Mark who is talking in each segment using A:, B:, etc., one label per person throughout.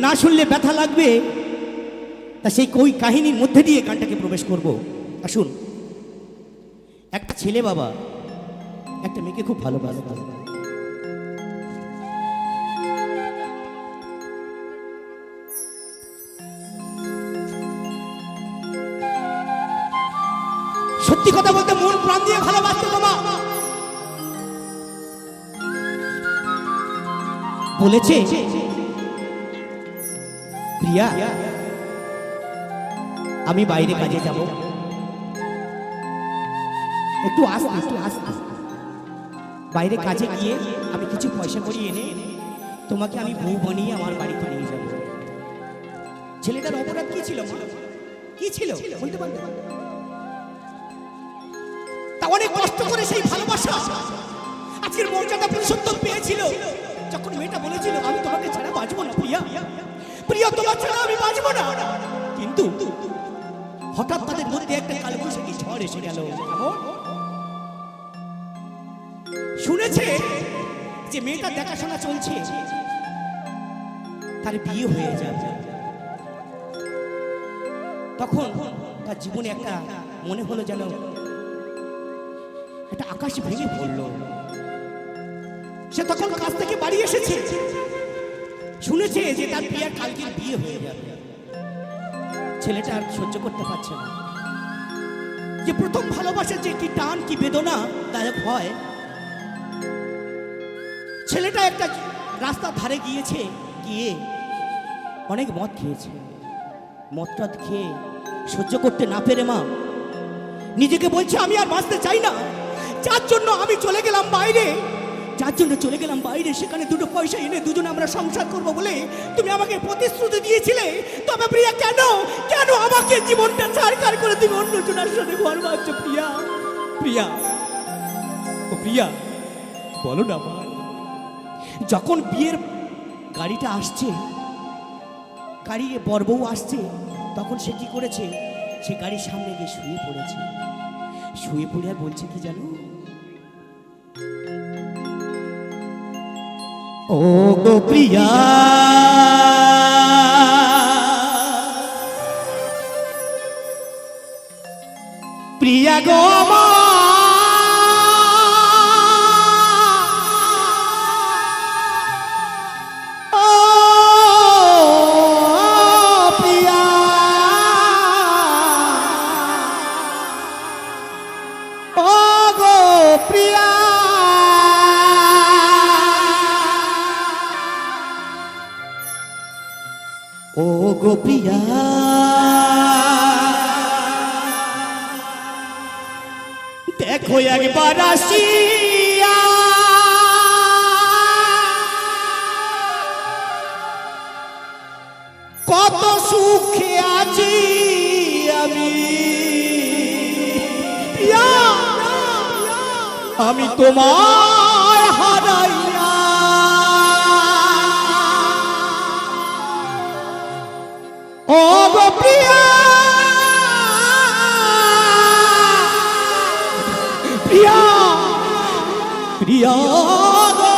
A: না শুনলে ব্যথা লাগবে, তা সেই কই কাহিনীর মধ্যে দিয়ে গানটাকে প্রবেশ করব। আসুন, একটা ছেলে বাবা একটা মেয়েকে খুব ভালোবাসত। সত্যি কথা বলতে মন প্রাণ দিয়ে ভালোবাসতো বাবা। বলেছে, প্রিয়া আমি বাইরে কাজে যাব, একটু আসতে একটু আসতে, বাইরে কাজে গিয়ে আমি কিছু পয়সা করি এনে তোমাকে আমি বউ বানিয়ে আমার বাড়িতে নিয়ে যাব। ছেলেটার অপরাধ কি ছিল, কি ছিল বলতে পারবে? তা অনেক কষ্ট করে সেই ভালোবাসা আজকের মর্যাদা পুরুষোত্তম পেয়েছিল। যখন মেয়েটা বলেছিল আমি তোমাকে ছাড়া বাঁচবো না প্রিয়া, প্রিয়া তোমার ছাড়া আমি বাঁচবো না, কিন্তু হঠাৎ তাদের মধ্যে একটা কালবৈশাখী ঝড় এসে গেল। শুনেছে যে মেয়েটা দেখাশোনা চলছে, তার বিয়ে হয়ে যাবে। তখন তার জীবনে একটা মনে হলো যেন একটা আকাশ ভেঙে পড়লো। সে তখন কাজ থেকে বাড়ি এসেছে, শুনেছে যে তার প্রিয়ার কালকে বিয়ে হয়ে যাবে। ছেলেটা আর সহ্য করতে পারছে না, যে প্রথম ভালোবাসার যে কি টান কি বেদনা দায়ক হয়। ছেলেটা একটা রাস্তার ধারে গিয়েছে, গিয়ে অনেক মদ খেয়েছে। মদটা খেয়ে সহ্য করতে না পেরে মা নিজেকে বলছে আমি আর বাঁচতে চাই না, যার জন্য আমি চলে গেলাম বাইরে, যার জন্য চলে গেলাম বাইরে, সেখানে দুটো পয়সা এনে দুজনে আমরা সংসার করবো বলে তুমি আমাকে প্রতিশ্রুতি দিয়েছিলে। তবে প্রিয়া কেন কেন আমাকে জীবনটা ছাড়খাড় করে তুমি অন্যজনের সাথে ঘর বাঁধছো প্রিয়া? প্রিয়া ও প্রিয়া বলো না মা। যখন বিয়ের গাড়িটা আসছে, গাড়ি বরবউ আসছে, তখন সে কি করেছে, সে গাড়ির সামনে গিয়ে শুয়ে পড়েছে। শুয়ে পড়ে আর বলছে কি জানো, ও গো প্রিয়া প্রিয়া গো মা, ও প্রিয়া ও গো প্রিয়া, ও গো প্রিয়া দেখো একবার আসিয়া, কত সুখে আছি আমি, প্রিয়া আমি তোমায় হারাইয়া, ও গো প্রিয়া প্রিয়া প্রিয়া গো।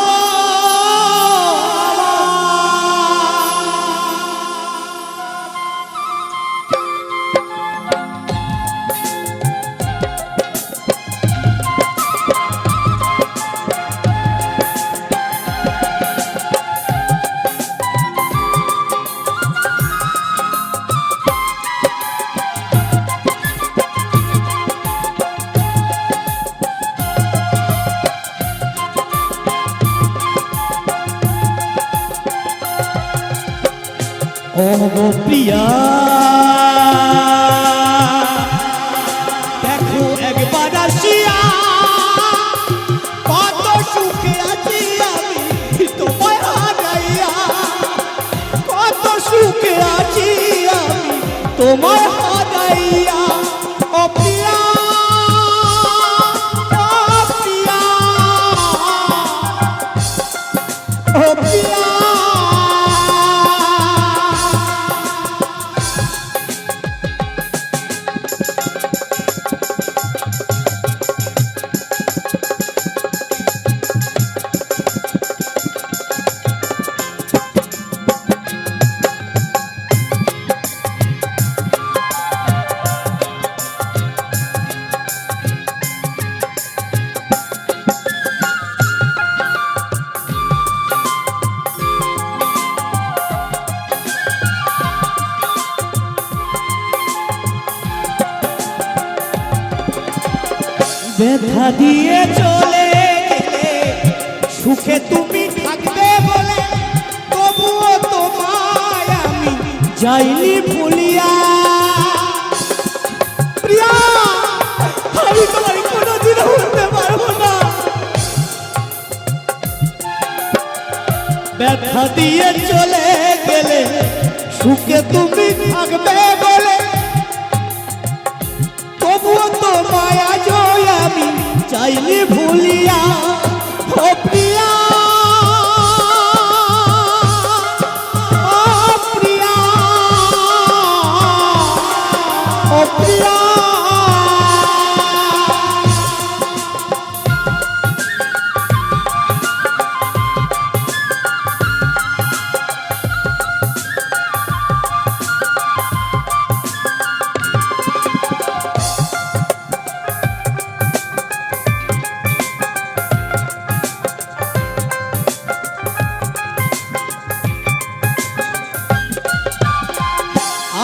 A: ও গো প্রিয়া দেখো একবার আসিয়া, কত সুখে আছি আমি তোমায় হারাইয়া, কত সুখে আছি আমি তোমায় হারাইয়া, ও প্রিয়া ও প্রিয়া ও প্রিয়া। ব্যথা দিয়ে চলে গেলে সুখে তুমি থাকবে বলে তবুও তোমায় আমি যাইনি ভুলিয়া। প্রিয়া, আমি তোমায় কোনোদিন ভুলতে পারবো না। ব্যথা দিয়ে চলে গেলে সুখে তুমি থাকবে বলে তবুও তোমায় আজ আমি চাইলে ভুলিয়া। ও প্রিয়া, ও প্রিয়া, ও প্রিয়া,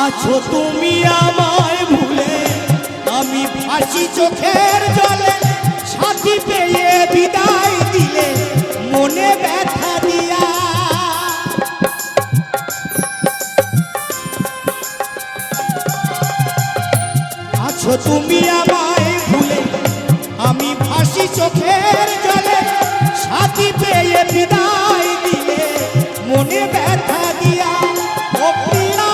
A: আছো তুমি আমায় ভুলে, আমি ভাসি চোখের জলে, সাথী পেয়ে বিদায় দিলে মনে ব্যথা দিয়া। আছো তুমি আমায় ভুলে, আমি ভাসি চোখের জলে, সাথী পেয়ে বিদায় দিলে মনে ব্যথা দিয়া। ও প্রিয়া,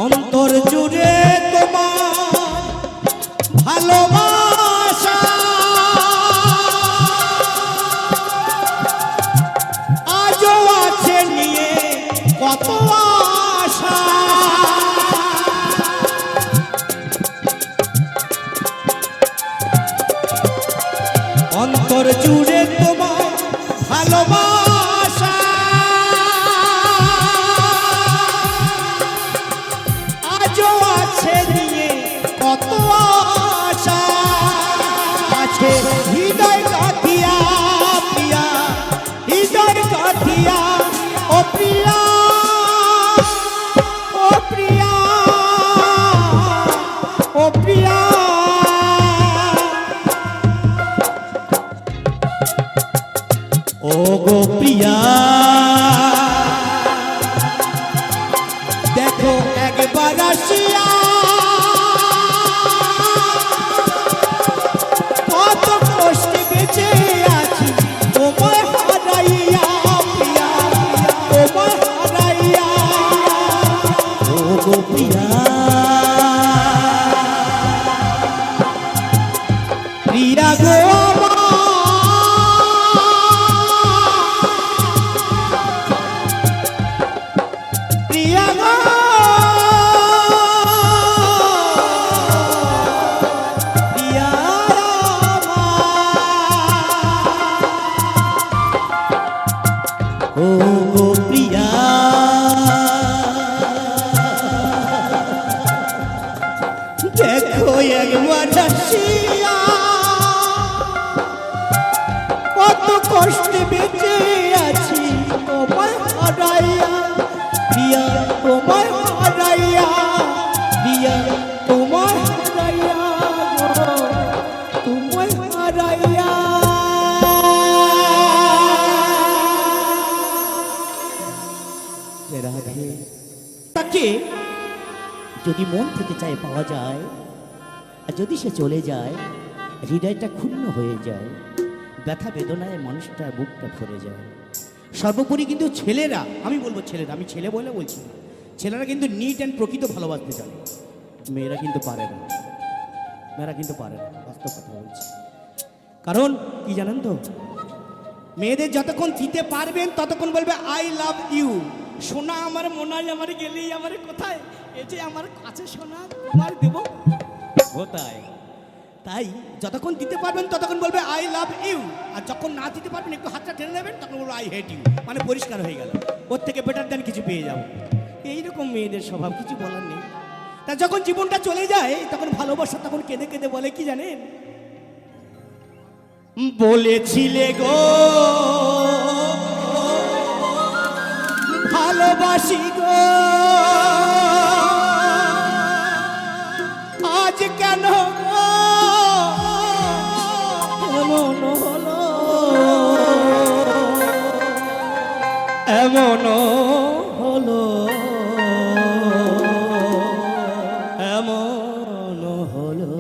A: অন্তর জুড়ে তোমার ভালোবাসা, আজও আছে নিয়ে কত আশা। অন্তর জুড়ে তোমার ভালোবাসা, কত আশা আছে হৃদয় কাঠিয়া। প্রিয়া, হৃদয় কাঠিয়া। ও প্রিয়া, ও প্রিয়া, ও প্রিয়া, ও গো প্রিয়া, দেখো একবার আসিয়া কত কষ্টে বেঁচে আছি তোমায় হারাইয়া। প্রিয়া, তোমায় হারাইয়া। ও গো প্রিয়া, প্রিয়া গো প্রিয়া গো, ও গো প্রিয়া, দেখো একবার আসিয়া কত কষ্টে বেঁচে আছি তোমায় হারাইয়া। প্রিয়া, তোমায় হারাইয়া। প্রিয়া, তোমায় হারাইয়া, তোমায় হারাইয়া। রাধে, তাকে যদি মন থেকে চায় পাওয়া যায়, আর যদি সে চলে যায় হৃদয়টা ক্ষুণ্ণ হয়ে যায়, ব্যথা বেদনায় মানুষটার বুকটা ভরে যায়। সর্বোপরি কিন্তু ছেলেরা, আমি বলবো ছেলেরা, আমি ছেলে বলে বলছি, ছেলেরা কিন্তু নিট অ্যান্ড প্রকৃত ভালোবাসতে জানে, মেয়েরা কিন্তু পারে না। মেয়েরা কিন্তু পারে না, বাস্তব কথা বলছি। কারণ কি জানেন তো, মেয়েদের যতক্ষণ দিতে পারবেন ততক্ষণ বলবে আই লাভ ইউ। সোনা আমার মনাই আমার গেলেই আমার কোথায়, এই যে আমার কাছে সোনা তোমার দেব কোথায়। তাই যতক্ষণ দিতে পারবেন ততক্ষণ বলবে আই লাভ ইউ, আর যখন না দিতে পারবেন একটু হাতটা টেনে নেবেন তখন বলবো আই হেট ইউ, মানে পরিষ্কার হয়ে গেল। ওর থেকে বেটার দেন কিছু পেয়ে যাবো। এইরকম মেয়েদের স্বভাব, কিছু বলার নেই। তা যখন জীবনটা চলে যায় তখন ভালোবাসা তখন কেঁদে কেঁদে বলে কি জানেন, বলেছিলে গো ভালোবাসি গো, আজ কেন এমন হলো, এমন হলো, এমন হলো।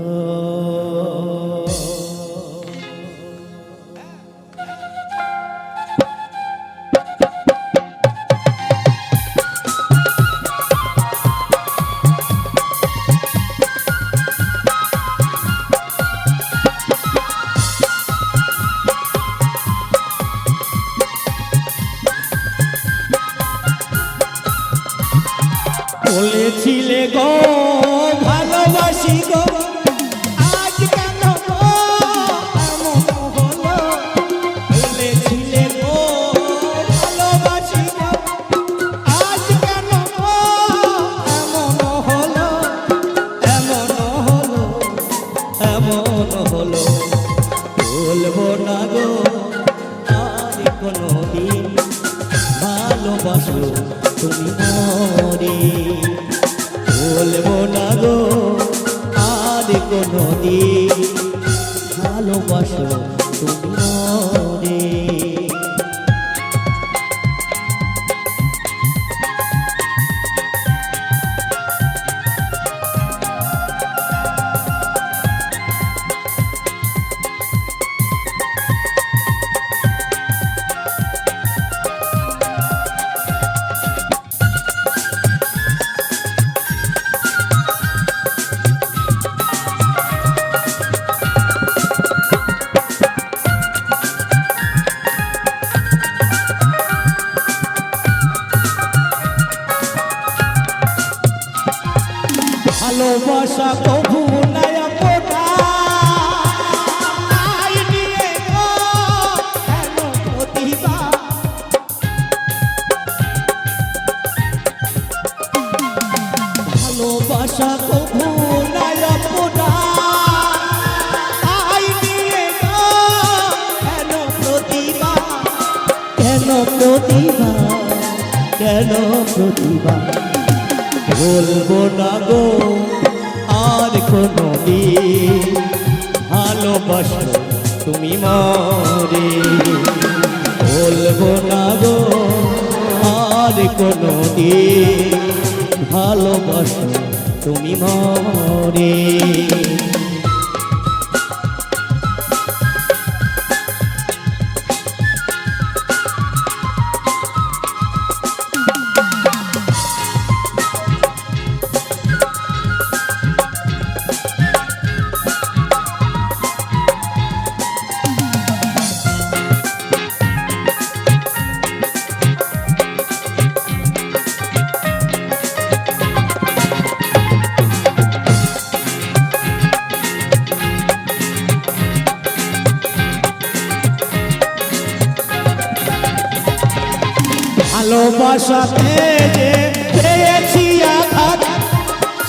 A: বলেছিলে গো ভালোবাসি গো, আজ কেন গো এমন হলো, বলেছিলে গো ভালোবাসি গো, আজ কেন গো এমন হলো, এমন হলো, এমন হলো। বলবো না গো আর কোনো দিন ভালোবাসো তুমি মরে, বলবো না গো আর কোনো দিন ভালোবাসো তুমি মরে। ভালোবাসা কভু নাই পোতা, আই নিয়ে গো কেন প্রতিভা, ভালোবাসা কভু নাই পোতা, আই নিয়ে গো কেন প্রতিভা, কেন প্রতিভা, কেন প্রতিভা। বলবো না গো আর কোনো দিন ভালোবাসো তুমি মরে, বলবো না গো আর কোনো দিন ভালোবাসো তুমি মরে। ভালোবাসাতে যে পেয়েছি আঘাত,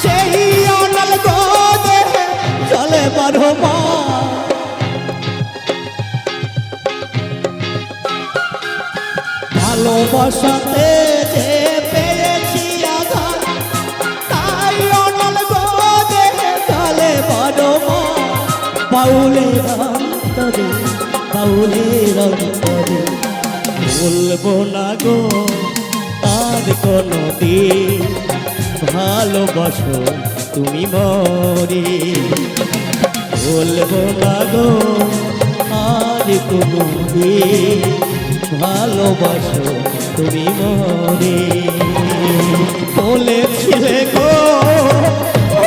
A: সেই অনল গো দেহে চলে বারো মাস। ভালোবাসাতে যে পেয়েছি আঘাত, তাই অনল গো দেহে চলে বারো মাস। বাউলের অন্তরে, বাউলের অন্তরে বলবো না গো আর কোনো দিন ভালোবাসো তুমি মরে, বলবো না গো আর কোনো দিন ভালোবাসো তুমি মরে। বলেছিলে গো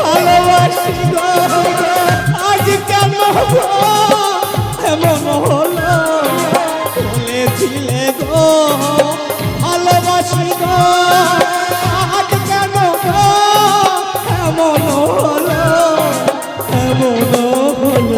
A: ভালোবাসি গো, আজ কেন গো এমন হলো, বলেছিলে গো ভালোবাসি গো, আজ কেন গো এমন হলো, এমন হলো।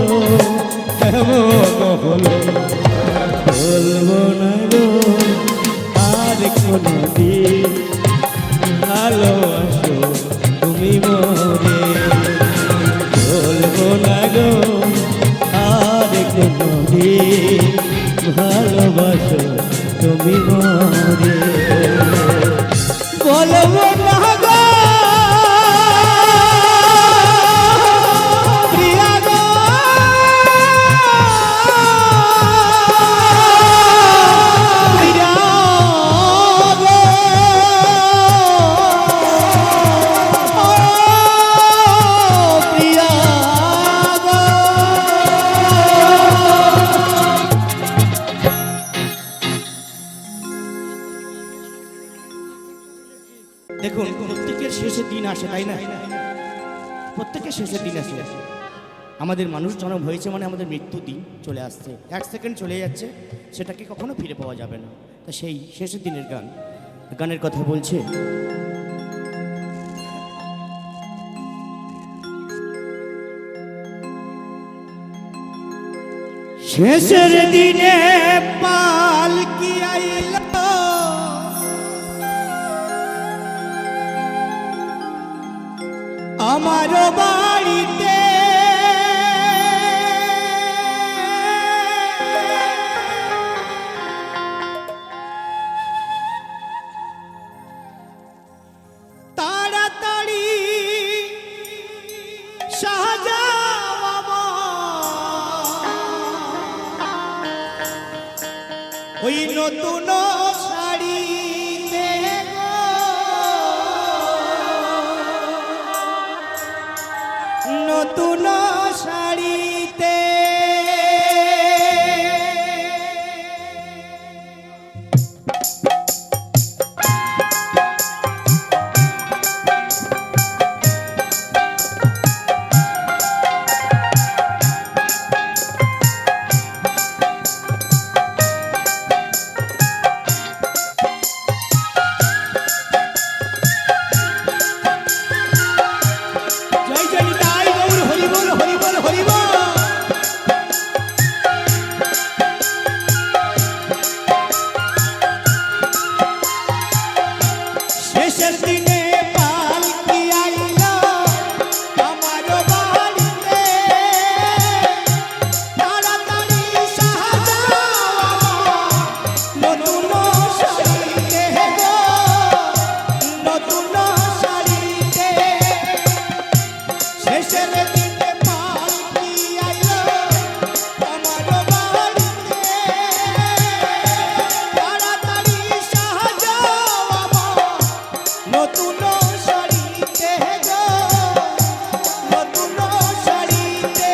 A: তাই না? প্রত্যেকের শেষের দিন আসে। আমাদের মানুষ জন্ম হয়েছে মানে আমাদের মৃত্যু দিন চলে আসছে, এক সেকেন্ড চলে যাচ্ছে, সেটাকে কখনো ফিরে পাওয়া যাবে না। তা সেই শেষের দিনের গান, গানের কথা বলছে শেষের দিনে পালকি আইল আমার বাড়িতে, তাড়াতাড়ি সাজাও ওই নতুন শাড়িতে গো, নতুন শাড়িতে। জয় জয় নিতাই গৌর, হরি বল হরি বল হরি বল। শেষের দিনে পালকি আইল আমার বাড়িতে, তাড়াতাড়ি সাজাও নতুন শাড়িতে গো, নতুন শাড়িতে। শেষের দিনে পালকি আইল আমার বাড়িতে, তাড়াতাড়ি সাজাও নতুন শাড়িতে গো, নতুন শাড়িতে।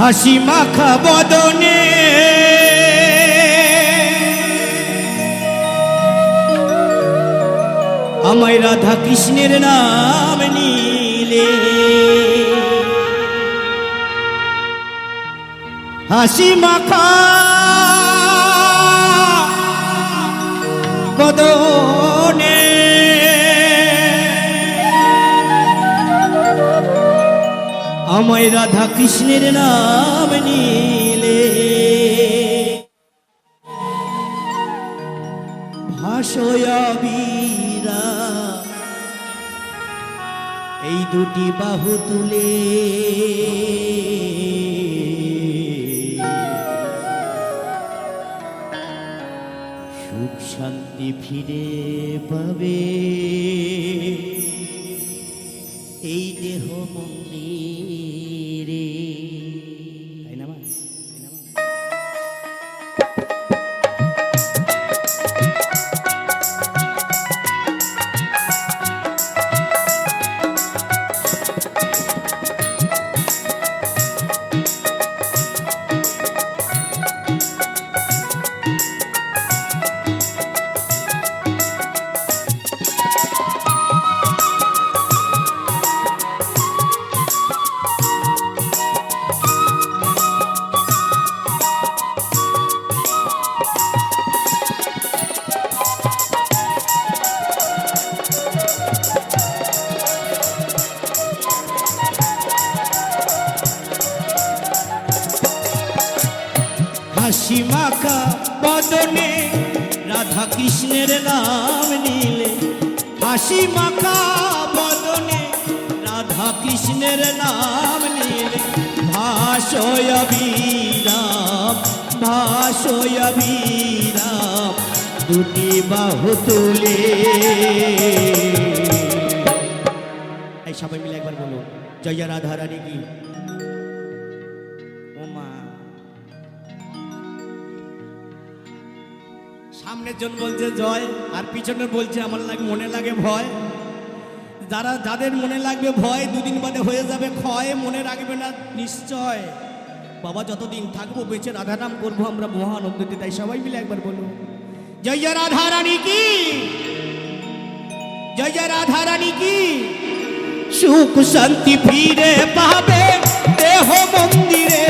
A: হাসি মাখা বদনে আমায় রাধা কৃষ্ণের নাম নিলে, হাসি মাখা বদনে আমায় রাধা কৃষ্ণের নাম নিলে, ভাসয়াবীরা এই দুটি বাহু তুলে, সুখ শান্তি ফিরে পাবে এই দেহ মন্দিরে। তাই না মা? হাসি মাখা বদনে রাধা কৃষ্ণের নাম নিলে, হাসি মাখা বদনে রাধা কৃষ্ণের নাম নিলে, ভাসয় অবিরাম ভাসয় অবিরাম দুটি বাহু তুলে। এই সবাই মিলে একবার বলো, জয় রাধা রানী কি। সামনের জন বলছে জয়, আর পিছনের বলছে আমার লাগে মনে লাগে ভয়। যাদের মনে লাগবে ভয়, দুদিন বাদে হয়ে যাবে ক্ষয়, মনে রাখবে না নিশ্চয়। বাবা যতদিন থাকবো বেঁচে রাধা নাম করবো আমরা মহানন্দতে। তাই সবাই মিলে একবার বলো, জয় রাধা রানী কি, জয় রাধা রানী কি। সুখ শান্তি ফিরে পাবে দেহ মন্দিরে,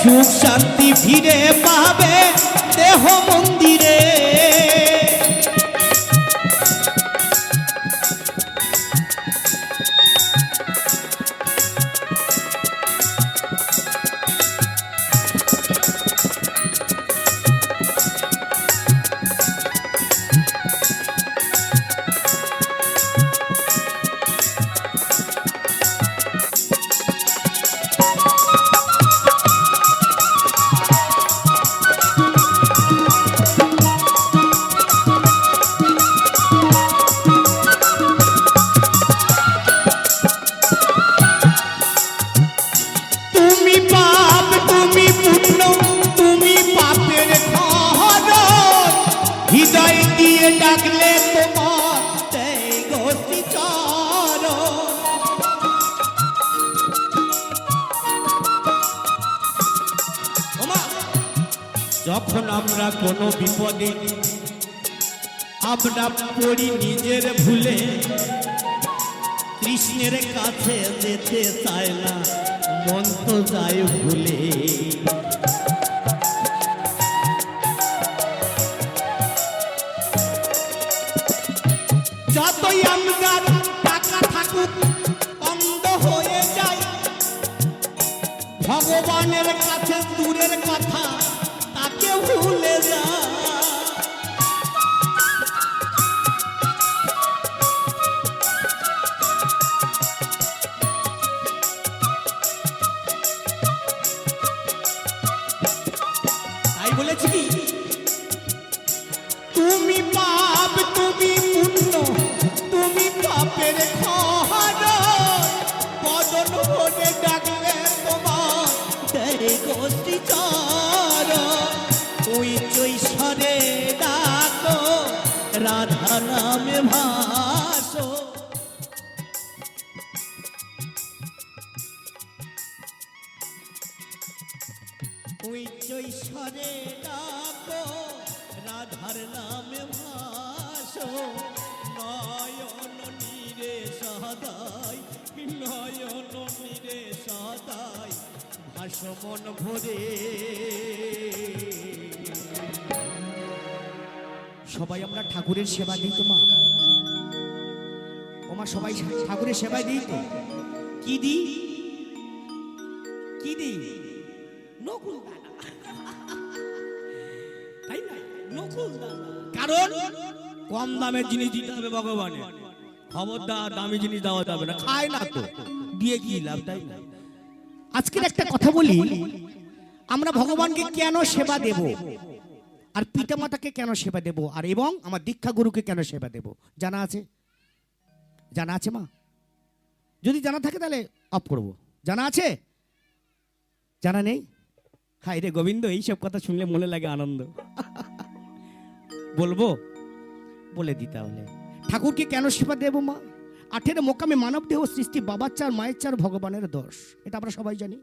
A: সুখ শান্তি ফিরে পাবে দেহ মন্দিরে। ডাকলে তোমার গোষ্ঠী চর, যখন আমরা কোনো বিপদে আমরা পড়ি নিজের ভুলে, কৃষ্ণের কাছে যেতে চায় না মন তো যায় ভুলে। যতই আমরা টাকা থাকুক অন্ধ হয়ে যাই, ভগবানের কাছে দূরের কথা তাকে ভুলে যায়। তাই বলেছি কি, তুমি পাপ তুমি পুণ্য তুমি পাপের খরচ, বদন হয়ে ডাকলে তোমার গোষ্ঠী চর। ওই চৈশ্বরে ডাকো রাধা নামে ভাসো। চৈ চৈ স্বরে ডাকো রাধার নামে ভাসো নয়ন নীরে সদাই নয়ন নীরে সদাই ভাসো মন ভরে। সবাই আমরা ঠাকুরের সেবা দিই তো মা, ওমা সবাই ঠাকুরের সেবায় দিই তো। কি দিই কি দিই? নকুল দানা, তাই না? নকুল দানা। কারণ কম দামের জিনিস দিতে হবে ভগবানের, খবরদার দামি জিনিস দেওয়া যাবে না, খায় না তো, দিয়ে কি লাভ, তাই না? আজকের একটা কথা বলি, আমরা ভগবানকে কেন সেবা দেব, আর পিতা মাতাকে কেন সেবা দেব, আর এবং আমার দীক্ষা গুরুকে কেন সেবা দেব? জানা আছে? জানা আছে মা? যদি জানা থাকে তাহলে অফ করবো। জানা আছে? জানা নেই? হায় রে গোবিন্দ, এইসব কথা শুনলে মনে লাগে আনন্দ। বলবো? বলে দি তাহলে। ঠাকুরকে কেন সেবা দেব মা? 18 মোকামে মানব দেহ সৃষ্টি বাবার চার মায়ের চার ভগবানের দোষ, এটা আমরা সবাই জানি।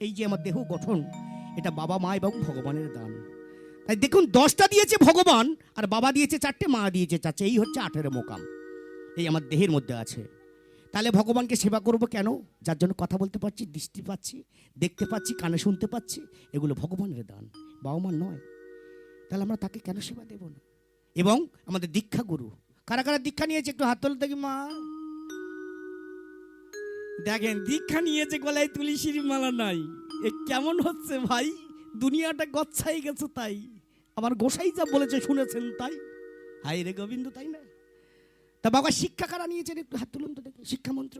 A: এই যে আমার দেহ গঠন, এটা বাবা মা এবং ভগবানের দান। তাই দেখুন 10টা দিয়েছে ভগবান, আর বাবা দিয়েছে 4টে, মা দিয়েছে 4টে, এই হচ্ছে 18 মোকাম এই আমার দেহের মধ্যে আছে। তাহলে ভগবানকে সেবা করব কেন? যার জন্য কথা বলতে পারছি, দৃষ্টি পাচ্ছি, দেখতে পাচ্ছি, কানে শুনতে পাচ্ছি, এগুলো ভগবানের দান, বাবা মার নয়। তাহলে আমরা তাকে কেন সেবা দেব না? এবং আমাদের দীক্ষা গুরু, কারা কারা দীক্ষা নিয়েছে একটু হাত তোলো দেখি মা। দেখেন দীক্ষা নিয়েছে, গলায় তুলসীর মালা নাই, এ কেমন হচ্ছে ভাই? দুনিয়াটা গচ্ছাই গেছে, তাই আমার গোসাই যা বলেছে শুনেছেন তাই। হায় রে গোবিন্দ, তাই না? তা বাবা শিক্ষা কারা নিয়েছেন একটু হাত তুলুন তো দেখি। শিক্ষামন্ত্র,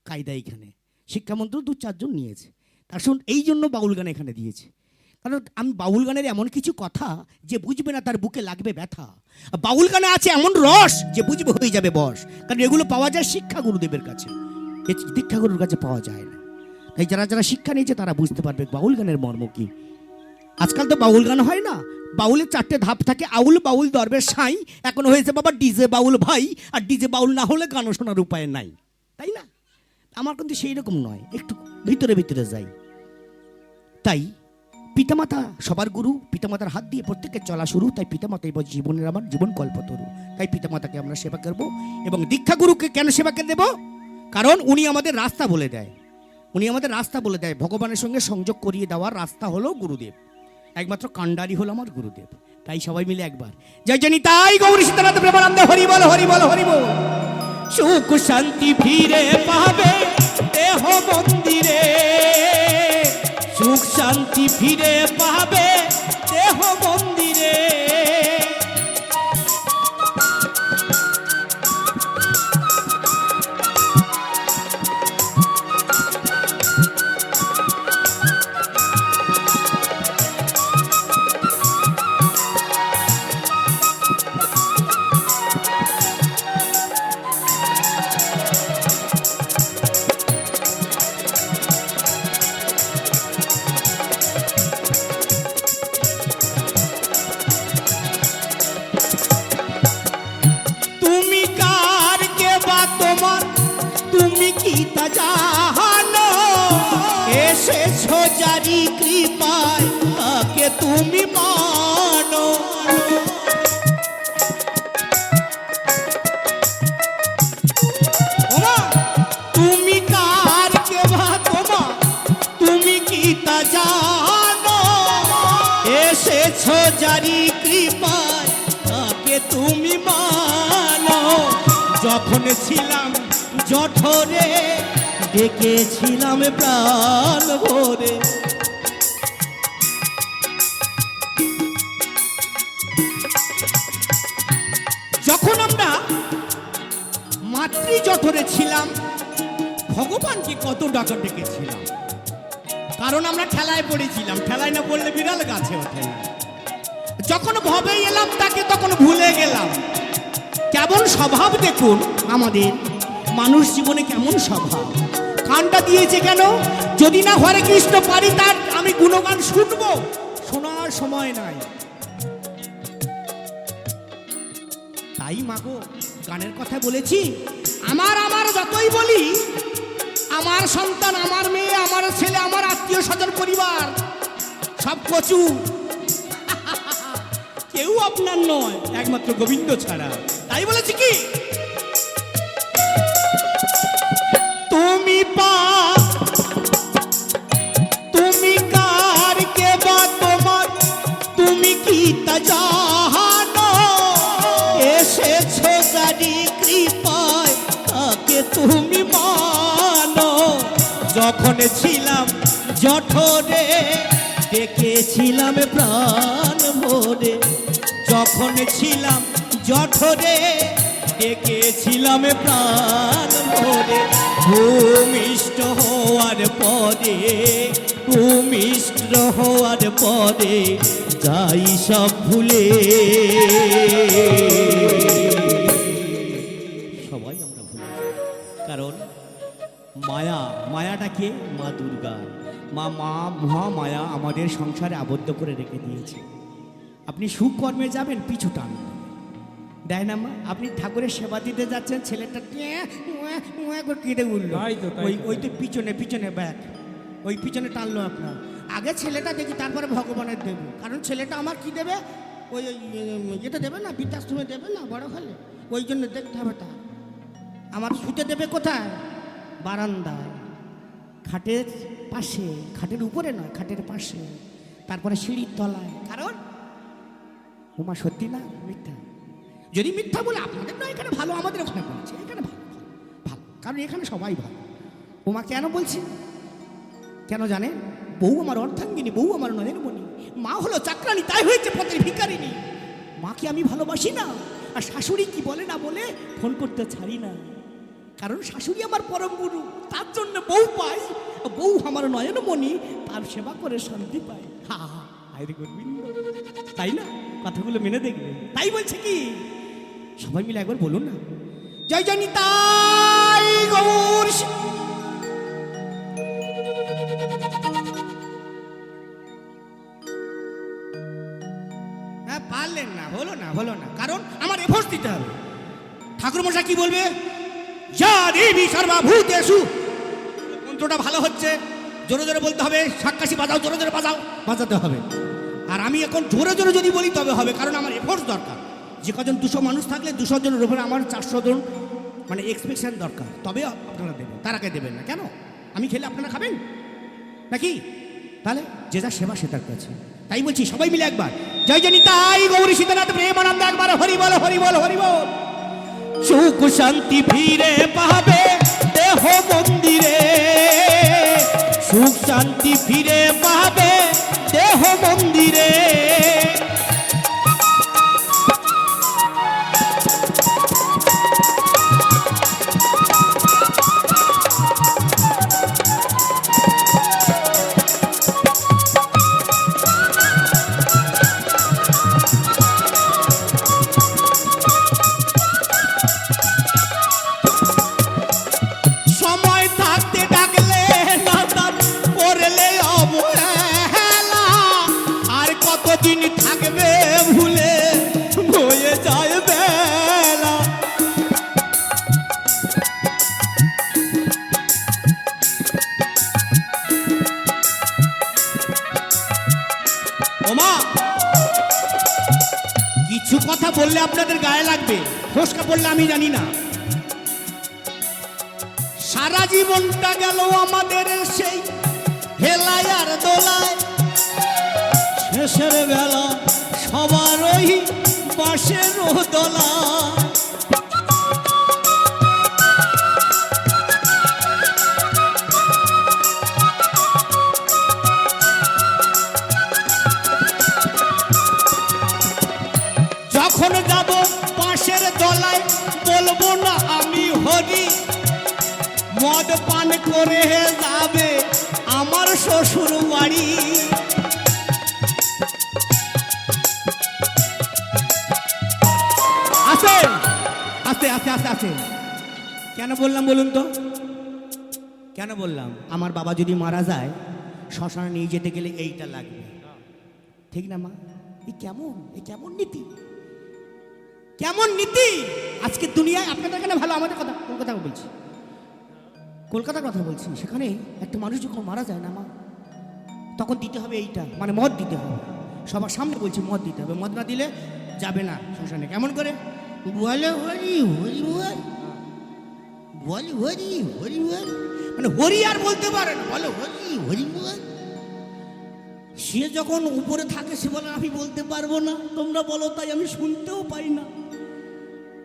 A: কায়দা এইখানে শিক্ষামন্ত্র 2-4 জন নিয়েছে। তার শুন, এই জন্য বাউল গান এখানে দিয়েছে, কারণ আমি বাউল গানের এমন কিছু কথা যে বুঝবে না তার বুকে লাগবে ব্যথা। বাউল গানে আছে এমন রস যে বুঝবে হয়ে যাবে বশ, কারণ এগুলো পাওয়া যায় শিক্ষা গুরুদেবের কাছে, দীক্ষা গুরুর কাছে পাওয়া যায় না। তাই যারা যারা শিক্ষা নিয়েছে তারা বুঝতে পারবে বাউল গানের মর্ম কি। আজকাল তো বাউল গান হয় না, বাউলের 4টে ধাপ থাকে, আউল বাউল দরবেশ সাই, এখন হয়েছে বাবা ডিজে বাউল ভাই, আর ডিজে বাউল না হলে গান শোনার উপায় নাই, তাই না? আমার কিন্তু সেই রকম নয়, একটু ভিতরে ভিতরে যাই। তাই পিতামাতা সবার গুরু, পিতামাতার হাত দিয়ে প্রত্যেকের চলা শুরু, তাই পিতামাতা এবার জীবনের আমার জীবন কল্পতরু। তাই পিতামাতাকে আমরা সেবা করব। এবং দীক্ষা গুরুকে কেন সেবাকে দেব? কারণ উনি আমাদের রাস্তা বলে দেয়, উনি আমাদের রাস্তা বলে দেয়, ভগবানের সঙ্গে সংযোগ করিয়ে দেওয়ার রাস্তা হলো গুরুদেব, একমাত্র কান্ডারি হলো আমার গুরুদেব। তাই সবাই মিলে একবার জয় জয় নিতাই গৌরী সীতানাথ প্রেমানন্দে হরি বল হরি বল হরি বল। সুখ শান্তি ফিরে পাবে দেহ মন্দিরে, সুখ শান্তি ফিরে পাবে দেহ মন্দিরে। এসেছো যারি কৃপায় তাকে তুমি মানো, তুমি কার কে বা তোমার তুমি কি তা জানো। এসেছো যারি কৃপায় তাকে তুমি মানো। যখন ছিলাম জঠরে ডেকেছিলাম প্রাণ ভরে, যখন আমরা মাতৃ জঠরে ছিলাম ভগবানকে কত ডাকা ডেকেছিলাম, কারণ আমরা ঠেলায় পড়েছিলাম, ঠেলায় না পড়লে বিড়াল গাছে ওঠে না। যখন ভবে এলাম তাকে তখন ভুলে গেলাম। কেমন স্বভাব দেখুন আমাদের মানুষ জীবনে, কেমন স্বভাব। গানটা দিয়েছে কেন? যদি না হরে কৃষ্ণ পারি তার আমি গুণগান শুনবো, শোনার সময় নাই। তাই মাগো গানের কথা বলেছি, আমার যতই বলি আমার সন্তান, আমার মেয়ে, আমার ছেলে, আমার আত্মীয় স্বজন পরিবার সব কচু, কেউ আপনার নয় একমাত্র গোবিন্দ ছাড়া। তাই বলেছি কি তুমি তুমি কার কে বা তোমার, তুমি কি তা জানো, এসেছো গাড়ি কৃপায় কাকে তুমি মানো। যখন ছিলাম জঠরে ডেকেছিলাম প্রাণ ভরে, যখন ছিলাম জঠরে ডেকেছিলাম প্রাণ ভরে। ভূমিষ্ঠ হওয়ার পরে, ভূমিষ্ঠ হওয়ার পরে যাই সব ভুলে। সবাই আমরা ভুলে, কারণ মায়া, মায়াটা কে? মা দুর্গা, মহামায়া আমাদের সংসারে আবদ্ধ করে রেখে দিয়েছে। আপনি সুকর্মে যাবেন, পিছু টান দেয় না মা। আপনি ঠাকুরের সেবা দিতে যাচ্ছেন, ছেলেটা কেটে উঠল, ওই তো পিছনে পিছনে ব্যাগ, ওই পিছনে টানলো আপনার। আগে ছেলেটা দেখি, তারপরে ভগবানের দেবে, কারণ ছেলেটা আমার কি দেবে, ওই এটা দেবে না, বৃদ্ধাশ্রমে দেবে না বড় হলে, ওই জন্য দেখতে হবে। তা আমার শুতে দেবে কোথায়? বারান্দায়, খাটের পাশে, খাটের উপরে নয়, খাটের পাশে, তারপরে সিঁড়ির তলায়। কারণ ওমা সত্যি না মিথ্যা? যদি মিথ্যা বলে আপনাদের নয়, এখানে ভালো, আমাদের ওখানে বলছে এখানে ভালো ভালো, কারণ এখানে সবাই ভালো। ওমা কেন বলছি, কেন জানেন? বউ আমার অর্ধাঙ্গিনী, বউ আমার নয়নমণি, মা হলো চাকরানি, তাই হয়েছে পথের ভিখারিনী। মাকে আমি ভালোবাসি না, আর শাশুড়ি কি বলে না বলে ফোন করতে ছাড়ি না, কারণ শাশুড়ি আমার পরম গুরু, তার জন্য বউ পাই, বউ আমার নয়নমণি, তার সেবা করে শান্তি পাই। হা হা, আইরে গোবিন্দ, তাই না? কথাগুলো মেনে দেখবে। তাই বলছে কি, সবাই মিলে একবার বলুন না, জয় জয় নিতাই গৌর। হ্যাঁ পারলেন না, হলো না, হলো না, কারণ আমার এফোর্স দিতে হবে। ঠাকুর মশাই কি বলবে? যা দেবী সর্বভূতেষু, মন্ত্রটা ভালো হচ্ছে, জোরে জোরে বলতে হবে। সাক্কাশি বাজাও, জোরে জোরে বাজাও, বাজাতে হবে। আর আমি এখন জোরে জোরে যদি বলি তবে হবে, কারণ আমার এফোর্স দরকার। যে কজন 200 মানুষ থাকলে 200 জনের উপরে আমার 400 জন মানে এক্সপেকশন দরকার, তবে আপনারা দেবেন, তার আগে দেবেন না। কেন? আমি খেলে আপনারা খাবেন নাকি? তাহলে যে যা সেবা সে তার কাছে। তাই বলছি সবাই মিলে একবার জয় জয় নিতাই গৌরী সীতানাথ প্রেমানন্দ, একবার হরি বল হরি বল হরি বল। সুখ শান্তি ফিরে পাবে দেহ মন্দিরে, সুখ শান্তি ফিরে পাবে দেহ মন্দিরে। দিন থাকবে ভুলে বয়ে যায় বেলা। ওমা কিছু কথা বললে আপনাদের গায়ে লাগবে, ফসকা পড়লে আমি জানি না। সারা জীবনটা গেল আমাদের সেই হেলায় আর দোলায়, শেষের বেলা সবার ওই পাশের দোলা। যখন যাব পাশের দলায় বলবো না আমি হরি, মদ পান করে যাবে আমার শ্বশুর বাড়ি। আস্তে আস্তে আস্তে আস্তে কেন বললাম বলুন তো? কেন বললাম? আমার বাবা যদি মারা যায়, শ্মশানে নিয়ে যেতে গেলে এইটা লাগবে, ঠিক না মা? এই কেমন নীতি, কেমন নীতি আজকে দুনিয়ায়। আপনাদের কেন ভালো, আমাদের কথা কোন কথা বলছি? কলকাতার কথা বলছি, সেখানে একটা মানুষ যখন মারা যায় না মা, তখন দিতে হবে এইটা, মানে মদ দিতে হবে। সবার সামনে বলছি মদ দিতে হবে, মদ না দিলে যাবে না শ্মশানে। কেমন করে?
B: বলো হরি হরি বল, বল হরি হরি বল,
A: মানে হরি আর বলতে পারে না,
B: বলো হরি হরি বল।
A: সে যখন উপরে থাকে সে বলে আমি বলতে পারবো না, তোমরা বলো তাই আমি শুনতেও পাই না।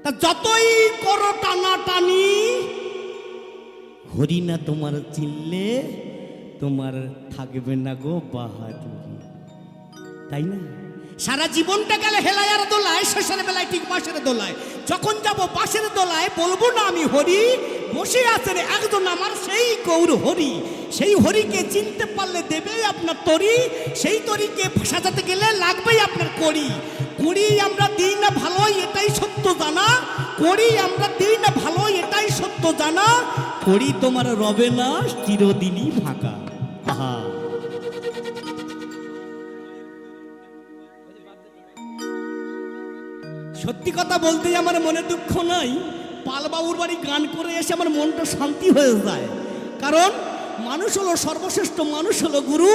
A: তা যতই করো টানাটানি, হরি না তোমার চিনলে তোমার থাকবে না গো বাহাদুরি, তাই না? সারা জীবনটা গেলে হেলায়ার দোলায়, শেষের বেলায় ঠিক বাঁশের দোলায়। যখন যাব বাঁশের দোলায় বলবো না আমি হরি, বসে আছেন একজন আমার সেই গৌর হরি। সেই হরিকে চিনতে পারলে দেবে আপনার তরি, সেই তরিকে সাজাতে গেলে লাগবেই আপনার করি। করি আমরা দিই না ভালো, এটাই সত্য জানা। করি আমরা দিই না ভালো, এটাই সত্য জানা। করি তোমার রবে না চিরদিনই ফাঁকা। আহা, সত্যি কথা বলতে আমার মনে দুঃখ নাই। পালবাবুর বাড়ি গান করে এসে আমার মনটা শান্তি হয়ে যায়। কারণ মানুষ হলো সর্বশ্রেষ্ঠ, মানুষ হলো গুরু,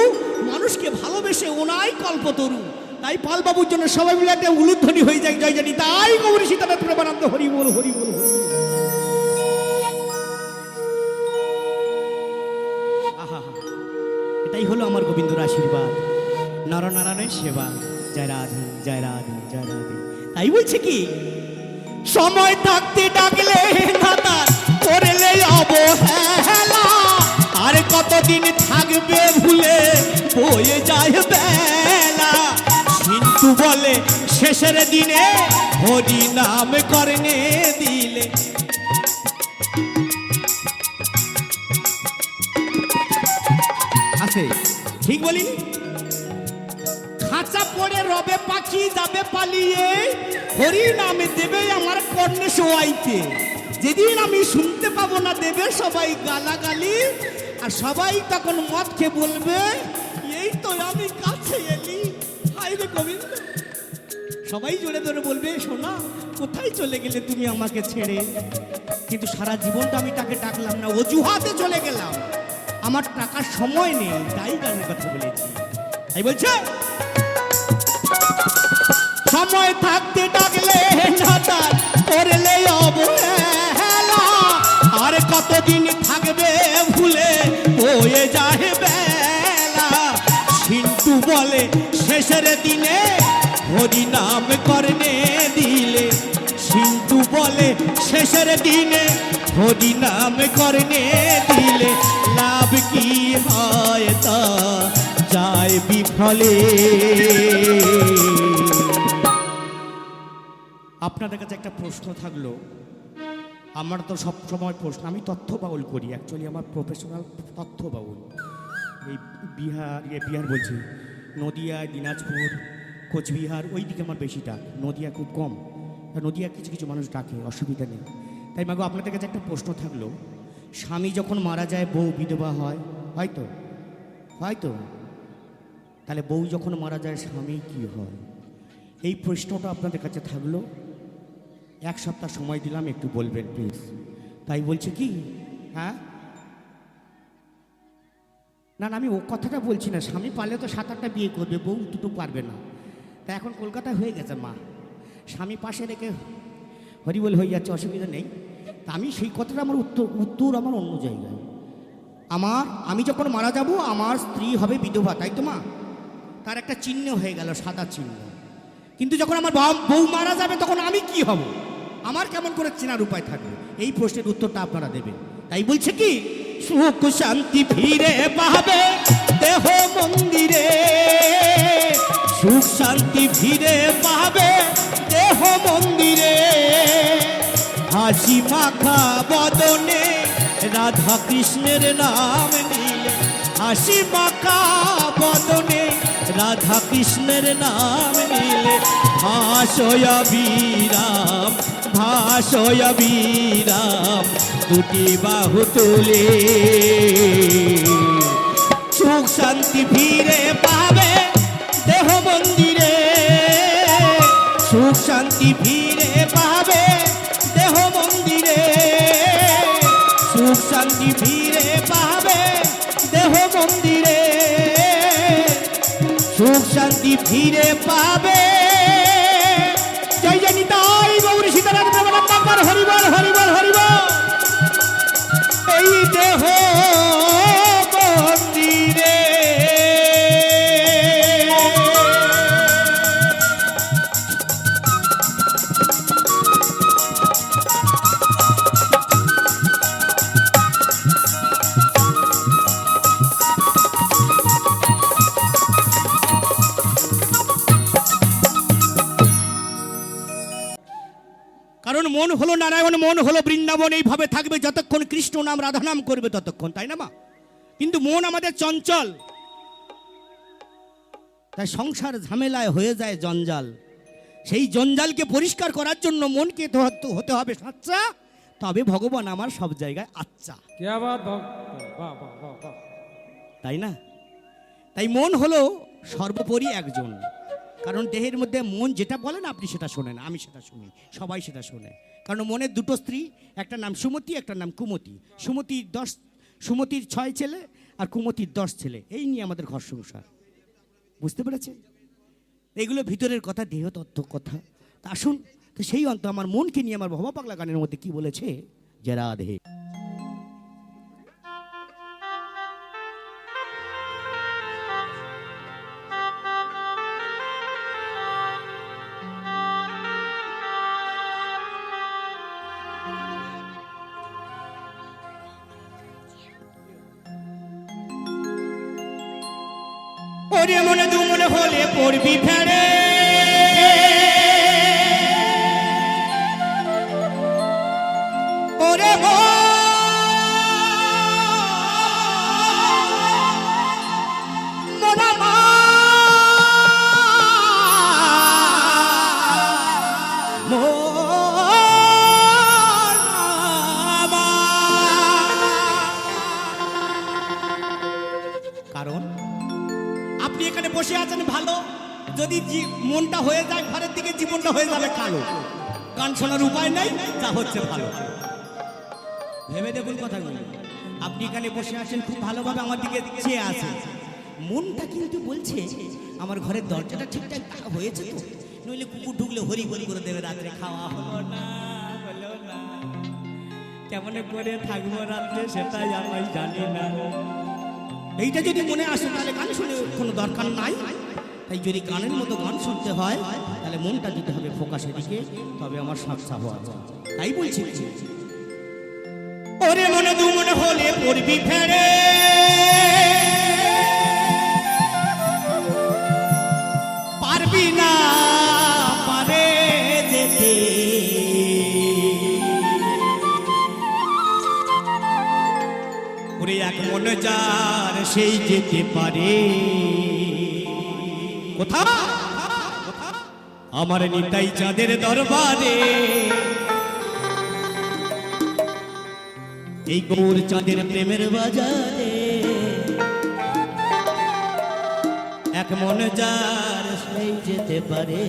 A: মানুষকে ভালোবেসে ওনাই কল্পতরু। তাই পালবাবুর জন্য সবাই মিলে একটা উলুধ্বনি হয়ে যায় জয় জানি তাই গৌরী সীতানাথ প্রেমানন্দ হরি বল হরি বল। আহা, এটাই হলো আমার গোবিন্দর আশীর্বাদ, নরনারায়ণের সেবা। জয় রাধে জয় রাধে জয় রাধে। তাই বলছে কি, সময় থাকতে ডাকলে নাদার করলে অবহেলা, আর কতদিন থাকবে ভুলে বয়ে যায় বেলা। কিন্তু বলে শেষের দিনে হরি নাম করনে দিলে। আছে ঠিক বলিনি? খাঁচা পড়ে রবে পাখি যাবে পালিয়ে, হরি নামে দেবে আমার কর্ণে শোয়াইতে। যেদিন আমি শুনতে পাবো না দেবে সবাই গালাগালি, আর সবাই তখন মদ খেয়ে বলবে এই তো আমি কাছে এলি, হাই রে গোবিন্দ। সবাই জোরে ধরে বলবে সোনা কোথায় চলে গেলে তুমি আমাকে ছেড়ে। কিন্তু সারা জীবনটা আমি তাকে ডাকলাম না, অজুহাতে চলে গেলাম, আমার টাকার সময় নেই, তাই গানের কথা বলেছি। তাই বলছে সময় থাকতে ডাকলে নাদার করলে অবহেলা, আর কতদিন থাকবে ভুলে বয়ে যায় বেলা। কিন্তু বলে শেষের দিনে হরি নাম করনে দিলে। কিন্তু বলে শেষের দিনে হরি নাম করনে দিলে। লাভ কি হয় তা যায় বিফলে। আপনাদের কাছে একটা প্রশ্ন থাকলো, আমার তো সব সময় প্রশ্ন, আমি তথ্য বাউল করি, অ্যাকচুয়ালি আমার প্রফেশনাল তথ্য বাউল। এই বিহার বলছি, নদিয়া, দিনাজপুর, কোচবিহার ওই দিকে আমার বেশি ডাক, নদিয়া খুব কম। নদিয়া কিছু কিছু মানুষ ডাকে, অসুবিধা নেই। তাই মাগো আপনাদের কাছে একটা প্রশ্ন থাকলো, স্বামী যখন মারা যায় বউ বিধবা হয়, হয়তো হয়তো, তাহলে বউ যখন মারা যায় স্বামী কি হয়? এই প্রশ্নটা আপনাদের কাছে থাকলো। 1 সপ্তাহ সময় দিলাম, একটু বলবেন প্লিজ। তাই বলছে কি, হ্যাঁ না না, আমি ও কথাটা বলছি না। স্বামী পারলে তো 7-8টা বিয়ে করবে, বউ দুটো পারবে না। তা এখন কলকাতায় হয়ে গেছে মা, স্বামী পাশে রেখে হরিবল হয়ে যাচ্ছে, অসুবিধা নেই। তা আমি সেই কথাটা আমার উত্তর আমার অন্য জায়গায়। আমি যখন মারা যাব আমার স্ত্রী হবে বিধবা, তাই তো মা? তার একটা চিহ্ন হয়ে গেল, সাদা চিহ্ন। কিন্তু যখন আমার বউ মারা যাবে তখন আমি কি হব? আমার কেমন করে চেনার উপায় থাকবে? এই প্রশ্নের উত্তরটা আপনারা দেবেন। তাই বলছে কি, সুখ শান্তি ফিরে পাবে দেহ মন্দিরে। সুখ শান্তি ফিরে পাবে দেহ মন্দিরে। হাসি মাখা বদনে রাধা কৃষ্ণের নাম নিলে। হাসি মাখা বদনে রাধা কৃষ্ণের নাম নিলে। ভাসয়া বিরাম ভাসয়া বিরাম দুটি বাহু তুলে। সুখ শান্তি ফিরে পাবে দেহ মন্দিরে। সুখ শান্তি ফিরে পাবে দেহ মন্দিরে। সুখ শান্তি ফিরে সুখ শান্তি ফিরে পাবে। জয় জয় নিতাই গৌর সীতারাম প্রেমানন্দ হরিবল হরিবল হরিবল। এই দেহ মন্দিরে কারণ মন হলো নারায়ণ, মন হলো বৃন্দাবন, এইভাবে থাকবে যতক্ষণ কৃষ্ণ নাম রাধা নাম করবে ততক্ষণ, তাই না মা? কিন্তু মন আমাদের চঞ্চল, তাই সংসার ঝামেলায় হয়ে যায় জঞ্জাল। সেই জঞ্জালকে পরিষ্কার করার জন্য মনকে হতে হবে সাচ্চা, তবে ভগবান আমার সব জায়গায় আচ্ছা, তাই না? তাই মন হলো সর্বোপরি একজন। কারণ দেহের মধ্যে মন যেটা বলেন আপনি সেটা শোনেন, আমি সেটা শুনি, সবাই সেটা শোনে। কারণ মনের দুটো স্ত্রী, একটা নাম সুমতি, একটা নাম কুমতি। সুমতির 6 ছেলে আর কুমতির 10 ছেলে, এই নিয়ে আমাদের ঘর সংসার। বুঝতে পেরেছে? এগুলো ভিতরের কথা, দেহ তত্ত্ব কথা। তা আসুন, তো সেই অন্ত আমার মনকে নিয়ে আমার ভবা পাগলা গানের মধ্যে কি বলেছে যে রাধে। ওরে মনে দু মনে হলে পড়বি ফেরে, ওরে কারণ আপনি এখানে বসে আছেন ভালো, যদি মনটা হয়ে যায় ঘরের দিকে, জীবনটা হয়ে যাবে কালো। গান শোনার উপায় নাই, যা হচ্ছে ভালো। ভেবে দেখুন কথাগুলো। আপনি এখানে বসে আছেন খুব ভালোভাবে, আমার দিকে চেয়ে আছেন, মনটা কিন্তু বলছে আমার ঘরের দরজাটা ঠিকঠাক হয়েছে তো, নইলে কুকুর ঢুকলে হরি হরি করে দেবে, রাত্রে খাওয়া হলো না, হলো না, কেমন করে থাকবো রাত্রে সেটাই আমি জানি না। এইটা যদি মনে আসে তাহলে গান শুনে কোনো দরকার নাই। তাই যদি গানের মতো গান শুনতে হয় তাহলে মনটা দিতে হবে ফোকাসের দিকে, তবে আমার সাক্ষা হওয়া যায়। তাই বলছি, ওরে মনে দু মনে হলে পড়বি ফেরে, পারবি না পারে যেতে, ওরে এক মনে যার সেই যেতে পারে। কোথা? আমার নিতাই চাঁদের দরবারে, এই গৌর চাঁদের প্রেমের বাজারে, এক মনে যার সেই যেতে পারে।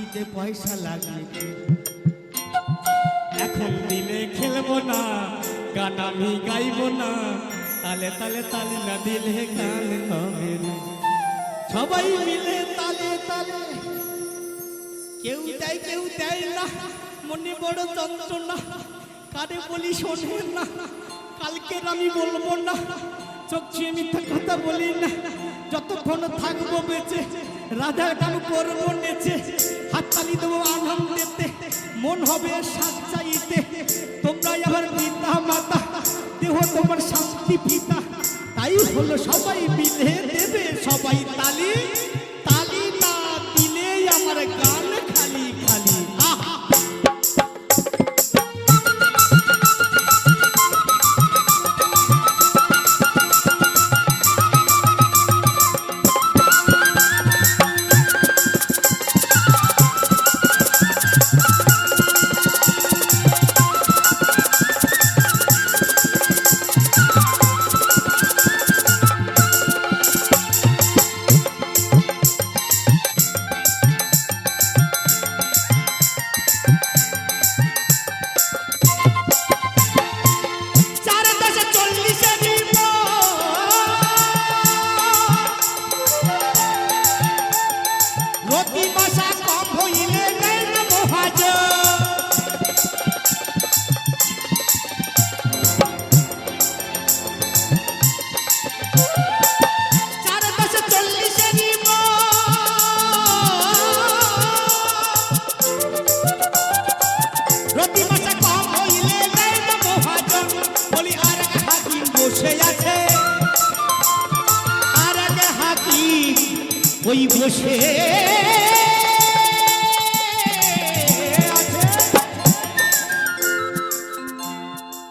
A: দিতে পয়সা লাগে। এখন দিলে খেলবো না, গান আমি গাইবো না, তালে তালে তালে না দিলে গান হবে না। সবাই মিলে তালে তালে, কেউ দেয় কেউ দেয় না, মনে বড় যন্ত্রণা, কারে বলি শোনেন না, কালকের আমি বলবো না, চোখ ছুঁয়ে মিথ্যা কথা বলি না, যতক্ষণ থাকবো বেঁচে রাধার গান করবো নেচে, হাততালি দেবো আনন্দেতে, মন হবে সাচ্চাইতে। তোমরা আবার পিতা মাতা, দেহ তোমার শান্তি পিতা, তাই হলো সবাই মিলে দেবে সবাই তালি, তালি না দিলে আমার গান খালি খালি। আহা ওই বসে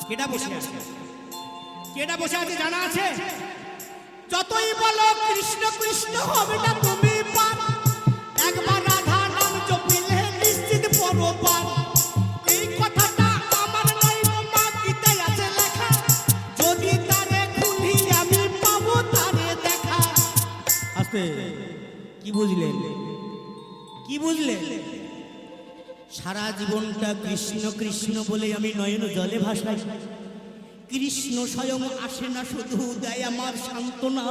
A: কেডা বসে আছে, কেডা বসে আছে জানা আছে? যতই বলো কৃষ্ণ কৃষ্ণ হবে না তুমি পার, একবার রাধা নাম জপিলে নিশ্চিত পরপার। এই কথাটা আমার নয় মা, গীতায় আছে লেখা, যদি তারে খুঁজি আমি পাবো তারে দেখা। আস্তে কি বুঝলেন, কি বুঝলেন? সারা জীবনটা কৃষ্ণ কৃষ্ণ বলে আমি নয়ন জলে ভাসাই, কৃষ্ণ স্বয়ং আসে না, শুধু দেয় আমার সান্ত্বনা,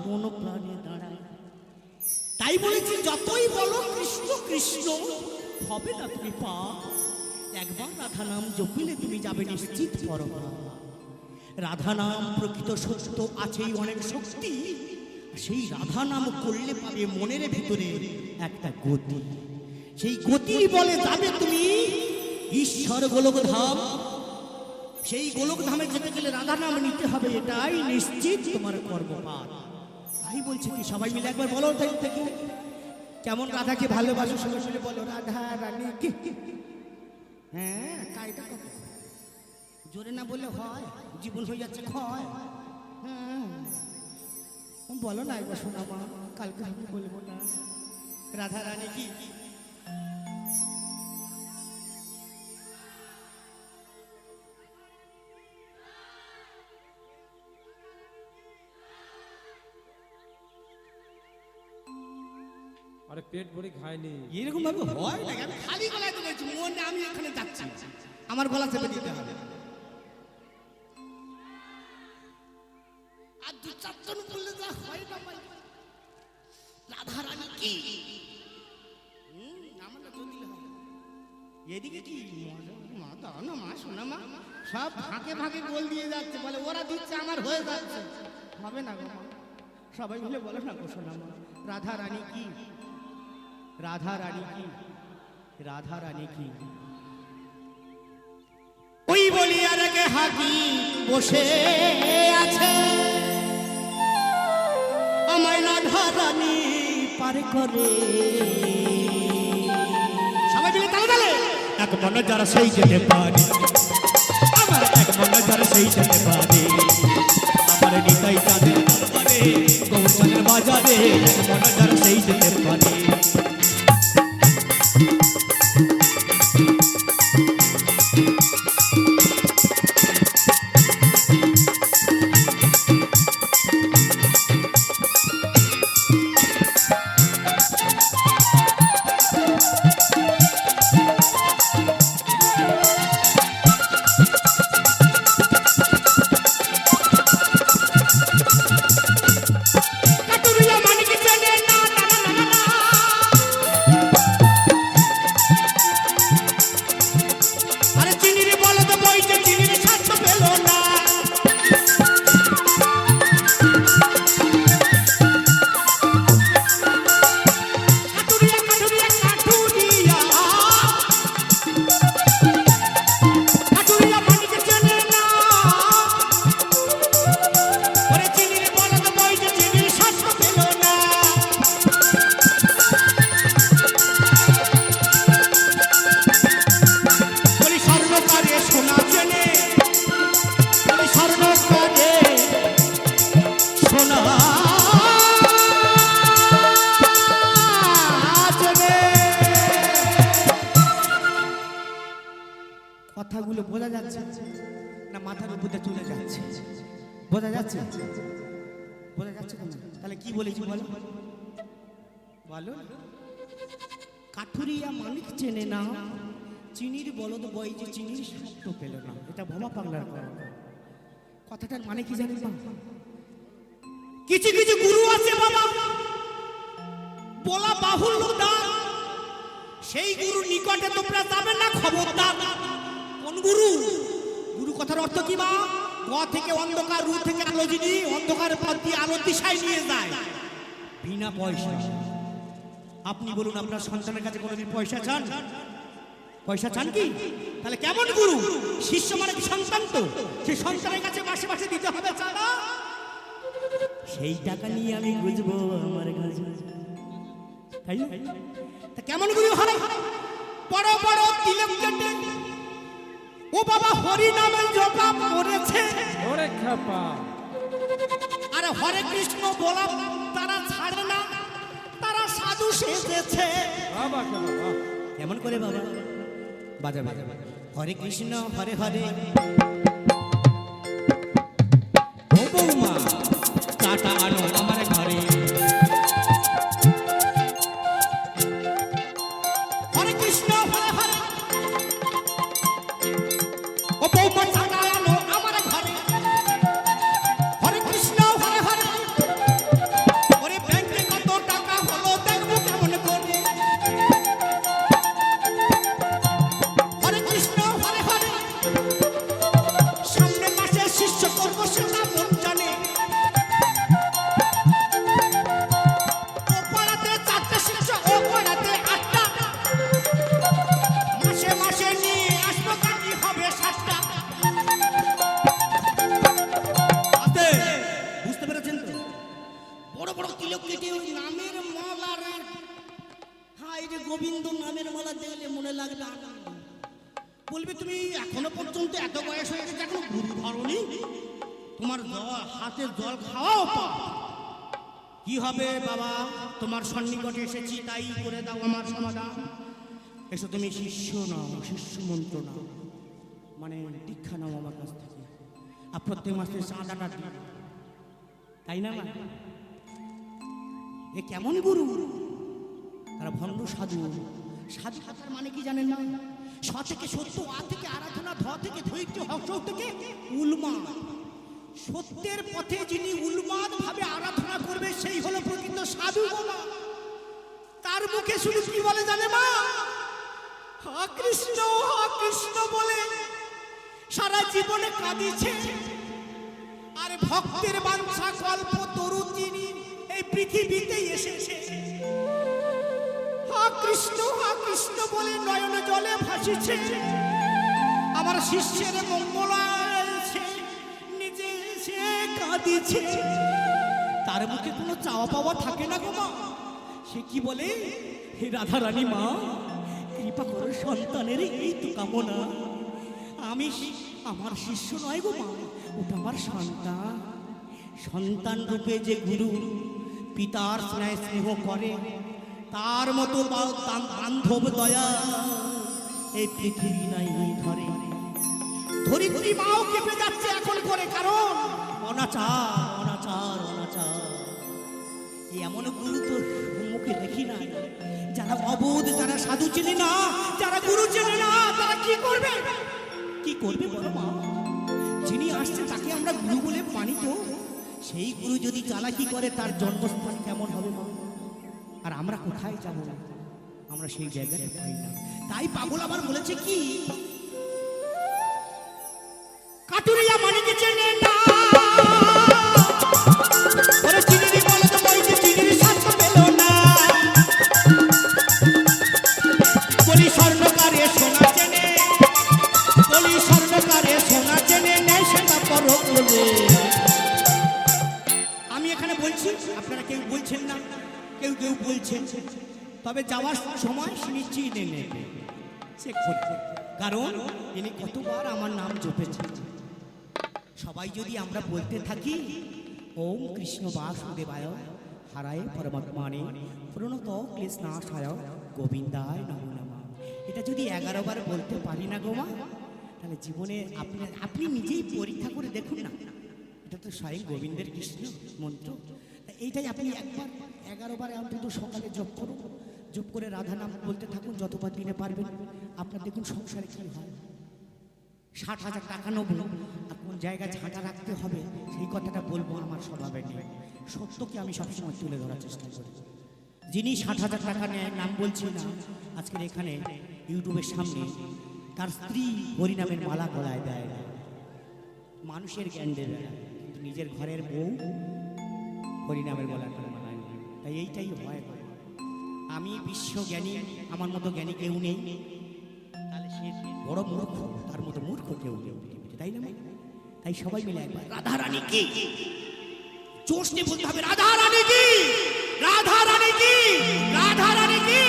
A: মন প্রাণে দাঁড়ায়। তাই বলেছি যতই বলো কৃষ্ণ কৃষ্ণ হবে না তুমি পা, একবার রাধা নাম জপিলে তুমি যাবে নিশ্চিত পরমা। রাধা নাম প্রকৃত সত্য, আছেই অনেক শক্তি, সেই রাধা নাম করলে পাবে মনের ভিতরে একটা গতি, সেই গতি বলে যাবে তুমি ঈশ্বর গোলকধাম। সেই গোলকধামে যেতে গেলে রাধা নাম নিতে হবে, এটাই নিশ্চিত তোমার কর্মপাত। তাই বলছি কি সবাই মিলে একবার বলো তাই থেকে, কেমন রাধাকে ভালোবাসো সবাই মিলে বলো, রাধা রানী কি। হ্যাঁ কাইটা কত জোরে না বললে হয়, জীবন হয়ে যাচ্ছে ক্ষয়। হ্যাঁ বলো না একবার শোনা মা, কালকে আমি বলবো না। রাধা রানী কি
C: আরে পেট ভরে খায়নি,
A: এরকম ভাবে হয় না? আমি খালি গলায় তো বলছি, মনে আমি এখানে যাচ্ছি, আমার গলা চেপে দিতে হবে। আর দু চারজন বললে যা হয় না ভাই। রাধা রানী কি নামটা তো দিলে হবে। এদিকে কি মা দাও না মা, শোনা মা, সব ফাঁকে ফাঁকে গোল দিয়ে যাচ্ছে, বলে ওরা দিচ্ছে আমার হয়ে যাচ্ছে, হবে না গো মা। সবাই মিলে বলো না গো শোনা মা, রাধা রানী কি, রাধা রানী কি, রাধা রানী কি। ওই বলি আর কে হাকি বসে আছে, আমায় রাধা রানী পার করে। সবাই মিলে তালে তালে, এক মনে যারা সেই যেতে পারে, আমার এক মনে যারা সেই যেতে পারে, আমার নিতাই চাঁদের পারে, গৌচানের বাজারে, এক মনে যারা সেই যেতে পারে। কথাগুলো বোঝা যাচ্ছে না মাথার উপরে চলে যাচ্ছে? বোঝা যাচ্ছে? বোঝা যাচ্ছে তো না? তাহলে কি বলেছি বলো বলো। কাঠুরিয়া মালিক চেনে না, চিনির বলদ বই যে চিনির স্বাদ পেল না। এটা ভোমা পাগলার কথাটার মানে কি জানেন না? কিছু কিছু গুরু আছে বাবা, বলা বাহুল্য না, সেই গুরু নিকটে তোমরা যাবে না, খবরদার। কোন গুরু? গুরু কথার অর্থ কি বা? গ থেকে অন্ধকার, রু থেকে আলো, যিনি অন্ধকার পথ দিয়ে আলোর দিশায় নিয়ে যায় বিনা পয়সা। আপনি বলুন, আপনার সন্তানের কাছে কোনোদিন পয়সা চান? পয়সা চান কি? তাহলে কেমন গুরু? শিষ্য মানে কি সন্তান? তো সেই সন্তানের কাছে মাসে মাসে দিতে হবে চাঁদা, সেই টাকা নিয়ে আমি বুঝবো আমার কাছে, তাই না? তা কেমন গুরু হয়? বড় বড় তিলক কেটে ও বাবা হরি নামে জপা করেছে,
C: ওরে খাপা,
A: আর হরে কৃষ্ণ বলা তারা ছাড়ে না, তারা সাধু সেজেছে।
C: বাবা বাবা,
A: কেমন করে বাবা? বাজাবে হরে কৃষ্ণ হরে হরে, ও বৌমা চাটা আনো আমার ঘরে, হরে কৃষ্ণ হরে হরে, ও বৌমা চাটা আনো আমার ঘরে, হরে কৃষ্ণ হরে হরে, ওরে ব্যাংকে কত টাকা হলো দেখবো কেমন করে, হরে কৃষ্ণ হরে হরে, সামনে মাসে শিষ্য করবো সেটা মন জানে, ও পাড়াতে 4টে শিষ্য, ও পাড়াতে 8টা, মাসে মাসে নিয়ে আসবো কাটি হবে 7টা। বুঝতে পেরেছেন তো? বড় বড় তিলক কেটে ওই নামের মালা রে, হাই রে গোবিন্দ নামের মালা দেখলে মনে লাগবে আনন্দ। বলবে তুমি এখনো পর্যন্ত এত বয়স হয়ে গেছে এখনো গুরু ধরনি, তোমার হাতের জল খাওয়াও পাপ। কি হবে বাবা? তোমার সন্নিকটে এসেছি, তাই করে দাও আমার সমাধান। এসো তুমি শিষ্য নাও, শিষ্য মন্ত্র নাও, মানে দীক্ষা নাও আমার কাছ থেকে, আর প্রত্যেক মাসে চাঁদাটা দিও, তাই না? এ কেমন গুরু? তারা ভণ্ড সাধু। সাধু কথার মানে কি জানেন না? স থেকে সত্য, আ থেকে আরাধনা, ধ থেকে ধৈর্য, হর্ষ থেকে উন্মাদ। সত্যের পথে যিনি উন্মাদ ভাবে আরাধনা করবে সেই হলো প্রকৃত সাধু বাবা। তার মুখে শুধু কি বলে জানে মা? হা কৃষ্ণ বলে সারা জীবনে কাঁদিছে, আর ভক্তের বাঞ্ছা কল্প তরু তিনি এই পৃথিবীতে এসেছে। হা কৃষ্ণ বলে নয়ন জলে ভাসিছে, আমার শিষ্যের মঙ্গলাছে নিজে সে কাঁদিছে। তার মুখে কোনো চাওয়া পাওয়া থাকে না গো মা। সে কি বলে? হে রাধা রানী মা, কৃপা করো সন্তানের এই তো কামনা। আমি আমার শিষ্য নয় গো মা, ওটা আমার সন্তান। সন্তান রূপে যে গুরু পিতার স্নেহ করে, তার মতো বান্ধব দয়া এই পৃথিবী নাই ধরে। ধরিত্রী মাও কেঁপে যাচ্ছে এখন করে, কারণ অনাচার। এমন গুরু তো মুখে দেখি না। যারা অবোধ, যারা সাধু চেনে না, যারা গুরু চেনে না, তারা কি করবে বলো মা? যিনি আসছে তাকে আমরা গুরু বলে মানি, তো সেই গুরু যদি চালাকি করে তার জন্মস্থান কেমন হবে মা? আর আমরা কোথায় যাব? আমরা সেই জায়গাটা পাই না। তাই পাগল আবার বলেছে কি, কাটুরিয়া মানিকে চেনে না, ওরে চিনির বলদ বই যে চিনির স্বাদ পেল না, বলি স্বর্ণকারে সোনা চেনে, বলি স্বর্ণকারে সোনা চেনে নেয় সেটা পরখ বলে। আমি এখানে বলছি, আপনারা কেউ বলছেন না, কেউ বলছেন, তবে যাওয়ার সময় নিশ্চয়ই নেবে সে করবে, কারণ ইনি কতবার আমার নাম জপেছেন। সবাই যদি আমরা বলতে থাকি ওম কৃষ্ণ বাসুদেবায় হারায় পরমাত্মানে প্রণত কৃষ্ণাশায় গোবিন্দায় নমো নমঃ, এটা যদি 11 বার বলতে পারি না গো মা, তাহলে জীবনে আপনি আপনি নিজেই পরীক্ষা করে দেখুন না, এটা তো স্বয়ং গোবিন্দের কৃষ্ণ মন্ত্র। এইটাই আপনি একবার 11 বার অন্তত সকালে জপ করুন, জপ করে রাধা নাম বলতে থাকুন যতবার দিনে পারবেন। আপনার দেখুন সংসারে কী হয়। 60,000 টাকা নেব আর কোন জায়গায় ঝাঁটা রাখতে হবে সেই কথাটা বলবো আমার স্বভাবে নেই। সত্যকে আমি সবসময় তুলে ধরার চেষ্টা করি। যিনি 60,000 টাকা নেয়, নাম বলছি না, আজকের এখানে ইউটিউবের সামনে তার স্ত্রী হরিনামের মালা গলায় দেয় না, মানুষের জ্ঞান দেবে না, কিন্তু নিজের ঘরের বউ হরিনামের গলায় মালা দেয়। তাই এইটাই হয়। আমি বিশ্বজ্ঞানী, আমার মতো জ্ঞানী কেউ নেই, তাহলে সে বড় মূর্খ, তার মতো মূর্খ কেউ নেই পৃথিবীতে, তাই না? তাই সবাই মিলে একবার রাধা রানী কি জোশ নিয়ে বলতে হবে, রাধা রানী কি, রাধা রানী কি, রাধা রানী কি।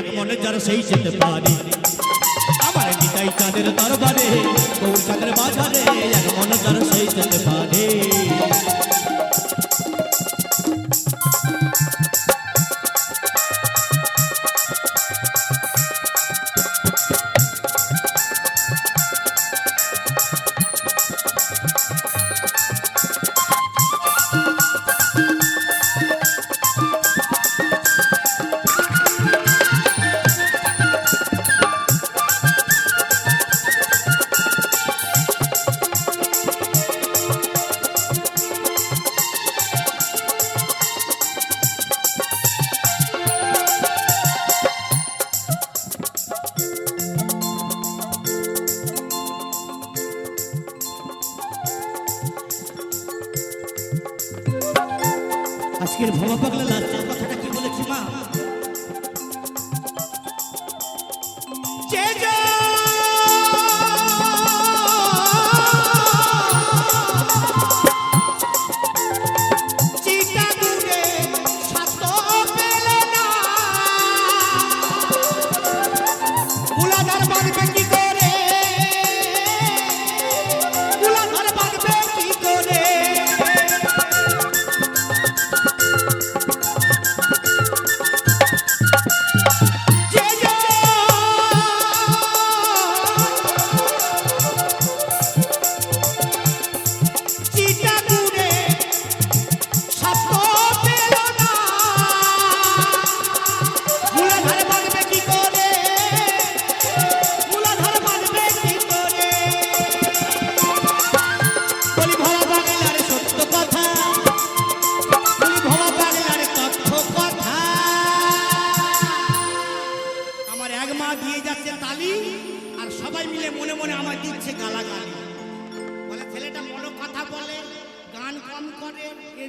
A: এক মনে যারা সেই যেতে পারে আমার নিতাই চাঁদের দরবারে, গৌর চাঁদের বাজারে, এক মনে যারা সেই যেতে পারে। আজকের ভবা পাগলা লাস্টের কথাটা কি বলেছি মা?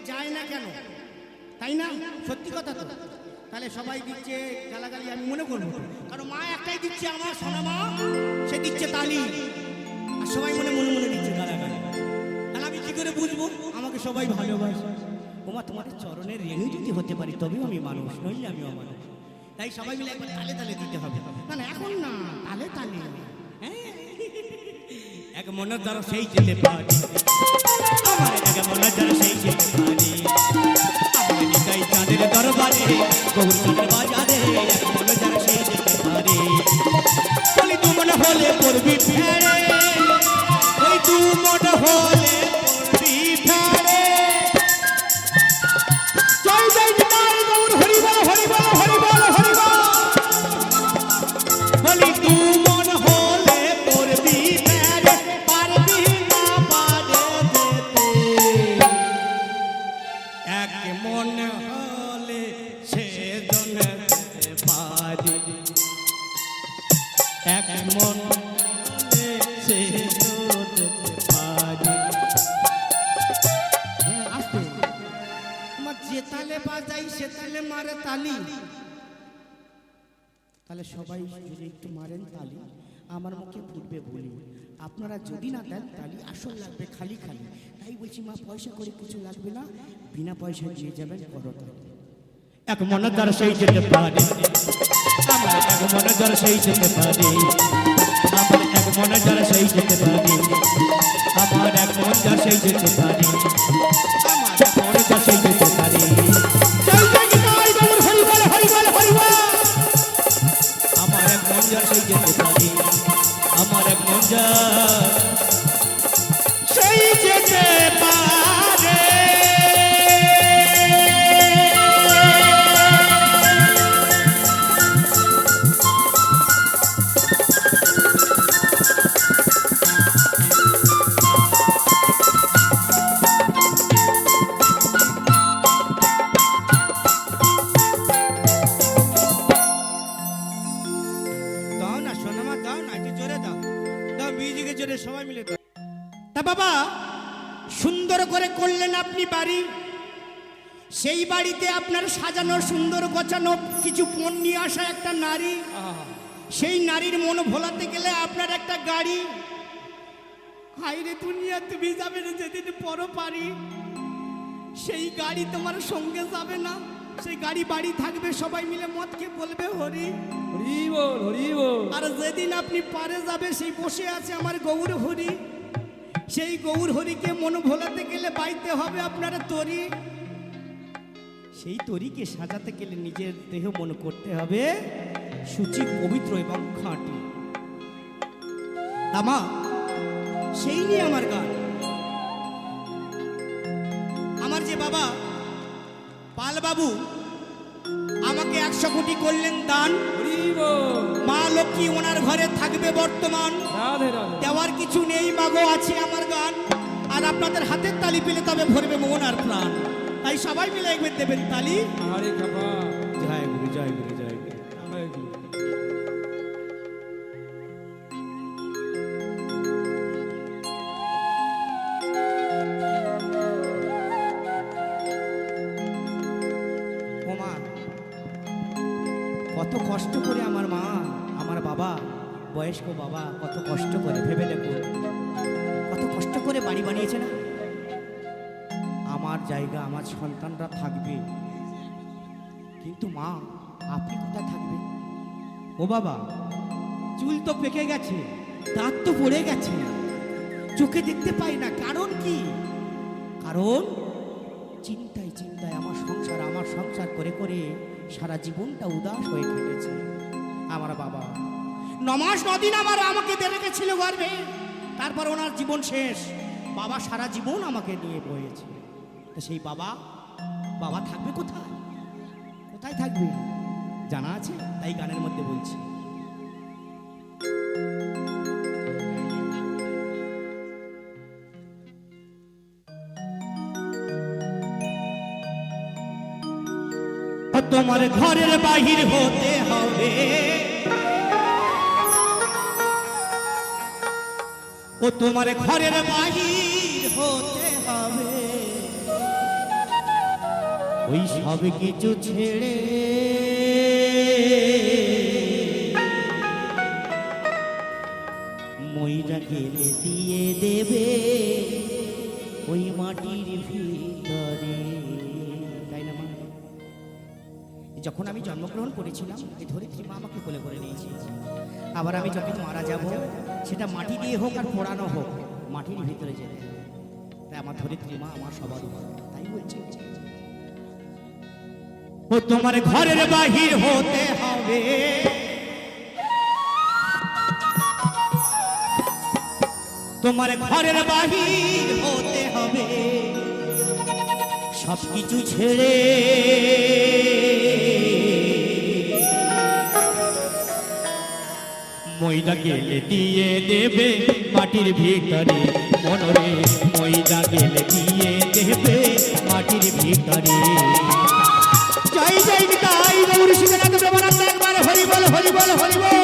A: যায় না কেন, তাই না? সত্যি কথা তো। তাহলে সবাই দিচ্ছে গালাগালি, আমি মনে করবো, কারণ মা একটাই দিচ্ছে, আমার সোনা মা, সে দিচ্ছে তালি, আর সবাই মনে মনে মনে দিচ্ছে গালাগালি। তাহলে আমি কি করে বুঝবো আমাকে সবাই ভালোবাসে? ওমা তোমাদের চরণের রেণু যদি হতে পারি তবেও আমি মানুষ, নইলে আমি অমানুষ। তাই সবাই মিলে একবার তালে তালে দিতে হবে। না না এখন না, তালে তালে এক মনের দ্বারা সেই যেতে পারি, আমার এক মনের দ্বারা সেই যেতে পারি, আমার নিতাই চাঁদের দরবারে, গৌর চাঁদের বাজারে, এক মনের দ্বারা সেই যেতে পারি। বলি তু মনে হলে পড়বি ফেরে, ওই তু মনে হলে পড়বি ফেরে। জয় জয় নিতাই গৌর, হরি বল হরি বল হরি বল হরি বল। বলি তু মন হলে পড়বি ফেরে, পারবি না পারে যেতে। এক মন হলে সেজন যেতে পারি, এক মন হলে সেজন যেতে পারি। আস্তে আমার যে তালে বাজাই সে তালে মারে তালি। তাহলে সবাই যদি একটু মারেন তালি, আমার মুখে ফুটবে বলি। আপনারা যদি না দেন তালি, আসল লাগবে খালি খালি। তাই বলছি মা, পয়সা করে কিছু লাগবে না, বিনা পয়সা দিয়ে যাবেন করতালি। এক মনের দ্বারা সেই যেতে পারে, আমার এক মনের দ্বারা সেই যেতে পারে, আমার এক মনের দ্বারা সেই যেতে পারে, আমার এক মন দ্বারা সেই যেতে পারে, আমার এক মনের দ্বারা সেই যেতে পারে। জয় জয় নিতাই গৌর, হরি বল হরি বল হরি বল। আমার এক মন দ্বারা সেই যেতে পারে, আমার এক মন দ্বারা বাবা সুন্দর করে করলেন আপনি বাড়ি, সেই বাড়িতে আপনার সাজানো সুন্দর গোছানো কিছু পণ নিয়ে আসা একটা নারী, সেই নারীর মন ভোলাতে গেলে আপনার একটা গাড়ি। হাইরে দুনিয়া, তুমি যাবে না যেদিন পর পারি, সেই গাড়ি তোমার সঙ্গে যাবে না, সেই গাড়ি বাড়ি থাকবে, সবাই মিলে মদ খেয়ে বলবে হরি
C: হরি বল, হরি বল।
A: আর যেদিন আপনি পারে যাবে, সেই বসে আছে আমার গৌর হরি, সেই গৌর হরিকে মন ভোলাতে গেলে বাইতে হবে আপনার তরি, সেই তরিকে সাজাতে গেলে নিজের দেহ মন করতে হবে সূচি, পবিত্র এবং খাঁটি। তামা সেই নিয়ে আমার গান। আমার যে বাবা পালবাবু আমাকে 100 কোটি করলেন দান,
C: হরি বল।
A: মা লক্ষ্মী ওনার ঘরে থাকবে বর্তমান,
C: রাধে রাধে।
A: দেওয়ার কিছু নেই মাগো, আছে আমার গান। আর আপনাদের হাতের তালি পেলে তবে ভরবে মন আর প্রাণ, তাই সবাই মিলে একবার দেবেন তালি।
C: আরে খাপা।
A: জয় গুরু, জয় গুরু, জয় গুরু।
C: জয় গুরু।
A: ও মা, কত কষ্ট করে আমার মা, আমার বাবা, বয়স্ক বাবা কত কষ্ট করে, ভেবে দেখুন কত কষ্ট করে বাড়ি বানিয়েছে না। আমার জায়গা আমার সন্তানরা থাকবে, কিন্তু মা আপনি কোথায় থাকবেন? ও বাবা, চুল তো পেকে গেছে, দাঁত তো পড়ে গেছে, চোখে দেখতে পাই না, কারণ কি? কারণ চিন্তায় চিন্তায় আমার সংসার করে করে সারা জীবনটা উদাস হয়ে কেটেছে। আমার বাবা 9 মাস 9 দিন আমাকে দিয়ে রেখেছিল গর্ভে, তারপর ওনার জীবন শেষ। বাবা সারা জীবন আমাকে নিয়ে বয়েছে, তো সেই বাবা থাকবে কোথায়? কোথায় থাকবে জানা আছে? তাই গানের মধ্যে বলছি। তোমার ঘরের বাহির হতে হবে, ও তোমার ঘরের বাহির হতে হবে, ওই সব কিছু ছেড়ে মইরা গেলে দিয়ে দেবে ওই মাটির ভিতরে। তাই না মা? যখন আমি জন্মগ্রহণ করেছিলাম, এই ধরিত্রী মা আমাকে কোলে করে নিয়েছি। আবার আমি যখন মারা যাব, সেটা মাটি দিয়ে হোক আর পোড়ানো হোক, মাটির ভিতরে যেতে। তাই আমার ধরিত্রী মা আমার সবার উপর, তাই বলছি ও তোমার ঘরের বাহির হতে হবে, তোমার ঘরের বাহির হতে হবে, সব কিছু ছেড়ে ময়দা গেলে দিয়ে দেবে মাটির ভিতরে, মনরে ময়দা গেলে দিয়ে দেবে মাটির ভিতরে। জয় জয় নিতাই গৌর শিবনাথ ব্রহ্মানন্দ, একবার হরি বল, হরি বল, হরি বল।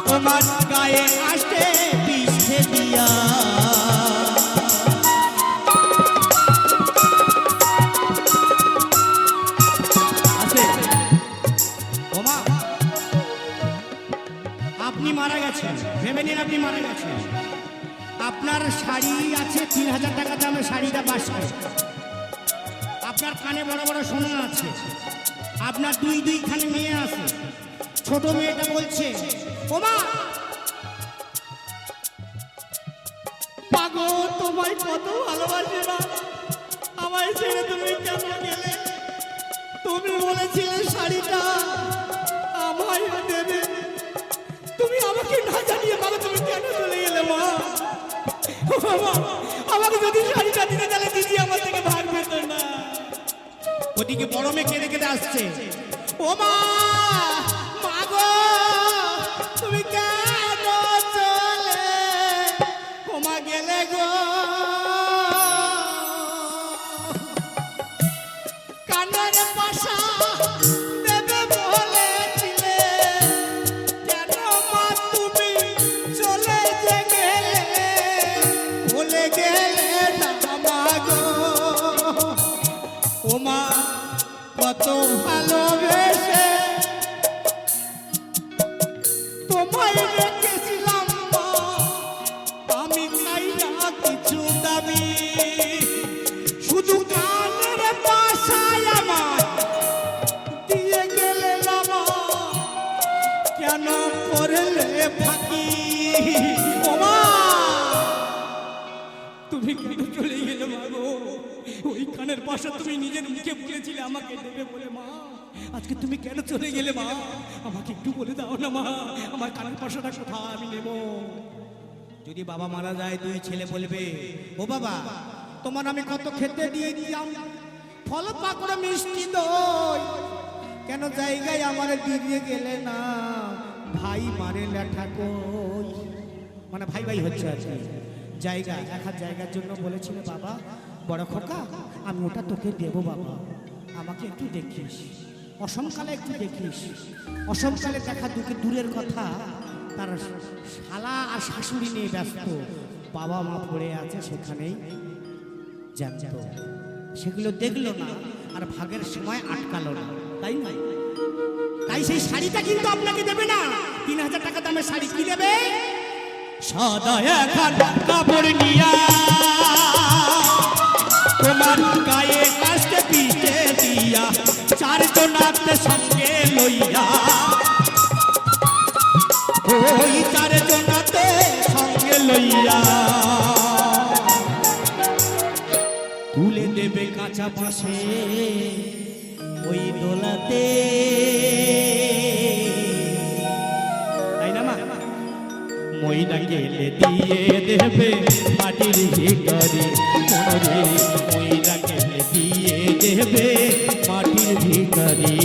A: তোমার গায়ে আসতে পিছে দিয়া, আপনি মারা গেছেন, ভেবে নিন আপনি মারা গেছেন। আপনার শাড়ি আছে 3000 টাকা দামের, শাড়িটা বাসা। আপনার কানে বড় বড় সোনা আছে, আপনার দুই খানে মেয়ে আছে। ছোট মেয়েটা বলছে, ওমা পাগো তোমায় কত ভালোবাসি না, আমায় ছেড়ে তুমি কেন গেলে? তুমি বলেছিলে শাড়িটা আমায় দেবে, তুমি আমাকে না জানিয়ে বাবা তুমি কেন চলে গেলে মা? ও বাবা, আমাকে যদি শাড়িটা দিতে তাহলে দিদি আমার থেকে ভাগ পেত না। ওদিকে বড় মেয়ে কেঁদে কেঁদে আসছে, ও মা, মা গো তুমি কেন চলে ও মা গেলে গো? কানের পাশা দেবে বলেছিলে, কেন মা তুমি চলে যে গেলে, বলে গেলে না মা গো? ও মা কত ভালোবেসে তোমায় রেখেছিলাম মা, আমি চাই না কিছু দাবি, শুধু কানের পাশায় আমার দিয়ে গেলে না মা, কেন করলে ফাঁকি? ও মা তুমি কেন চলে গেলে মা গো? ওই কানের পাশা তুমি নিজের মুখে বলেছিলে আমাকে দেবে বলে মা, আজকে তুমি কেন চলে গেলে মা? আমাকে একটু বলে দাও না মা, আমার কানের পাশাটা কোথায় আমি নেব? যদি বাবা মারা যায় দুই ছেলে বলবে, ও বাবা তোমার আমি কত খেতে দিয়ে দিলাম, ফল পাকড় মিষ্টি দই, কেন জায়গায় আমার দিয়ে গেলে না? ভাই মারে লেঠা কই, মানে ভাই ভাই হচ্ছে আছে জায়গা, এক হাত জায়গার জন্য বলেছিলে বাবা বড় খোকা আমি ওটা তোকে দেবো বাবা, আমাকে একটু দেখিস, অসমকালে একটু দেখিস। অসমকালে দেখা দুকে দূরের কথা, তার শালা আর শাশুড়ি নিয়ে ব্যস্ত, বাবা মা পড়ে আছে সেখানেই জানত, সেগুলো দেখলো না আর ভাগের সময় আটকালো না, তাই না? তাই সেই শাড়িটা কিন্তু আপনাকে দেবে না, 3000 টাকা দামের শাড়ি কি দেবে? সাদা এখন কাপড় নিয়া তোমার গায়ে আসতে পিছে দিয়া, চারজনাতে সঙ্গে লইয়া, ওই চারজনাতে সঙ্গে লইয়া তুলে দেবে কাঁচা পাশে ওই দোলাতে, তাই না মা? মইনা গেলে দিয়ে দেবে মাটির ভিতরে, মনে মইনা গেলে দিয়ে দেবে মাটির ভিতরে।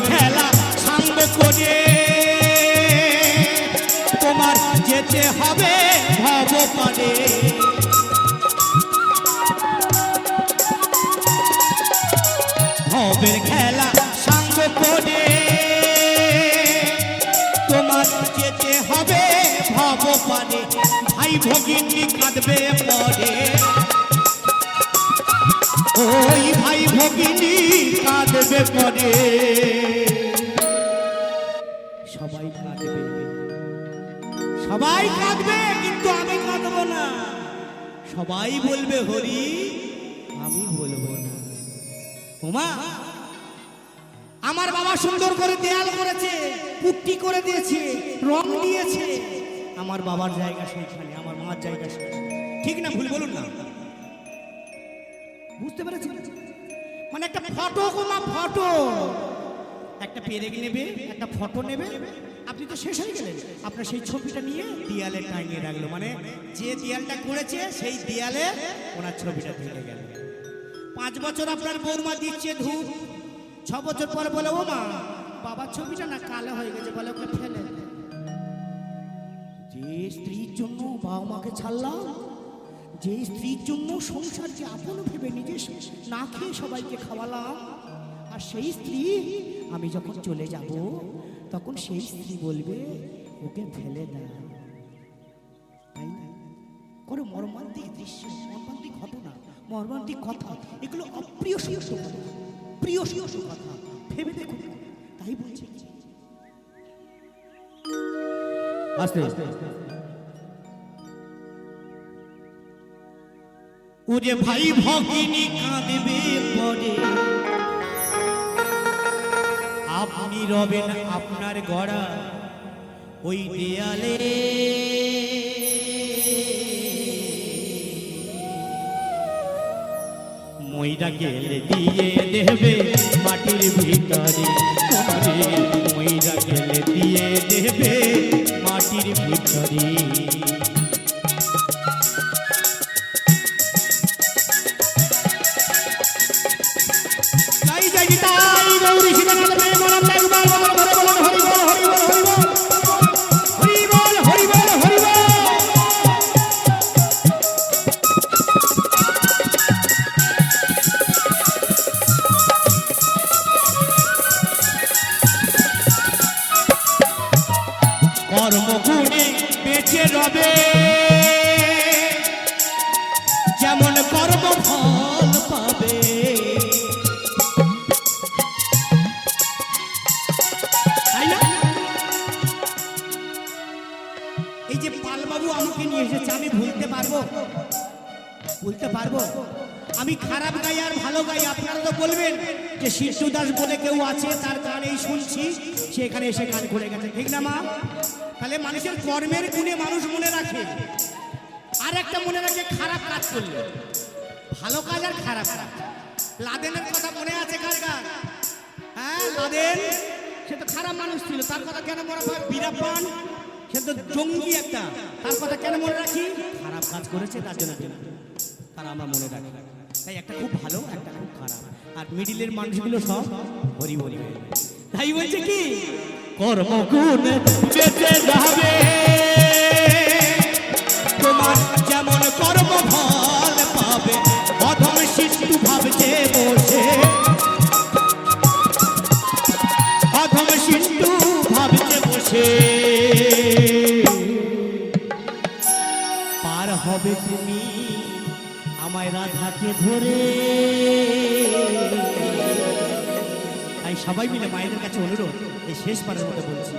A: খেলা সঙ্গ করে তোমার যেতে হবে ভব পারে, ভবের খেলা সঙ্গ করে তোমার যেতে হবে ভব পারে, ভাই ভগিনী কাঁদবে পরে, ওই ভাই ভগিনী কাঁদবে পরে, সবাই কাঁদবে, সবাই কাঁদবে কিন্তু আমি কাঁদবো না, সবাই বলবে হরি আমি বলবো না। ওমা আমার বাবা সুন্দর করে দেয়াল করেছে, পুট্টি করে দিয়েছে, রং দিয়েছে, আমার বাবার জায়গা সেইখানে, আমার মার জায়গা সেখানে, ঠিক না ভুল বলুন না? বুঝতে পেরেছি? মানে একটা ফটো কোমা ফটো, একটা পেরেক নেবে, একটা ফটো নেবে, আপনি তো শেষ হয়ে গেলেন, আপনার সেই ছবিটা নিয়ে দেয়ালে টাঙিয়ে রাখলো, মানে যে দেয়ালটা করেছে সেই দেয়ালে ওনার ছবিটা থেকে গেল। 5 বছর আপনার বৌমা দিচ্ছে ধূপ, 6 বছর পর বলে ও মা বাবার ছবিটা না কালো হয়ে গেছে, বলে ওকে ফেলে। যে স্ত্রীর জন্য বাবা মাকে ছাড়লাম, যে স্ত্রীর জন্য সংসারকে আপন ভেবে নিজে না খেয়ে সবাইকে খাওয়ালাম, আর সেই স্ত্রী আমি যখন চলে যাব তখন সেই স্ত্রী বলবে ওকে ফেলে দাও, বড় মর্মান্তিক দৃশ্য, মর্মান্তিক ঘটনা, মর্মান্তিক কথা, এগুলো অপ্রিয় শিশু কথা, প্রিয় শিশু কথা, ভেবে দেখুন। তাই বলছি
C: আস্তে
A: ওরে ভাই ভগিনী কাঁদবে পরে, আপনি রবেন আপনার গড়া ওই দেয়ালে, মইরা গেলে দিয়ে দেবে মাটির ভিতরে, মইরা গেলে দিয়ে দেবে মাটির ভিতরে। কর্মগুণে বেঁচে রবে, যেমন কর্ম ফল পাবে। তাই না? এই যে পালবাবু আমাকে নিয়ে এসেছে, আমি ভুলতে পারবো? বলতে পারবো? আমি খারাপ গাই আর ভালো গাই, আপনারা তো বলবেন যে শিশু দাস বলে কেউ আছে, তার গান এই শুনছি, সে এখানে এসে গান করে গেছে, ঠিক না মা? তাহলে মানুষের কর্মের গুণে মানুষ মনে রাখে, আর একটা মনে রাখে খারাপ কাজ করলে, ভালো কাজ আর খারাপ কাজ। লাদেনের কথা মনে আছে কার কার? হ্যাঁ, লাদেন সে তো খারাপ মানুষ ছিল, তার কথা কেন মনে হয়? বীরাপ্পান সে তো জঙ্গি একটা, তার কথা কেন মনে রাখি? খারাপ কাজ করেছে তার জন্য, তারা আমরা মনে রাখি। তাই একটা খুব ভালো, একটা খুব খারাপ, আর মিডিলের মানুষগুলো সব হরি বলি। তাই বলছে কি কর্মগুণ বেঁচে যাবে, তোমার যেমন কর্ম ফল পাবে। অধম শিশু ভাবছে বসে, অধম শিশু ভাবছে বসে, পার হবে তুমি আমায় রাধাকে ধরে। তাই সবাই মিলে মায়েদের কাছে অনুরোধ, এই শেষবারের মতো বলছি,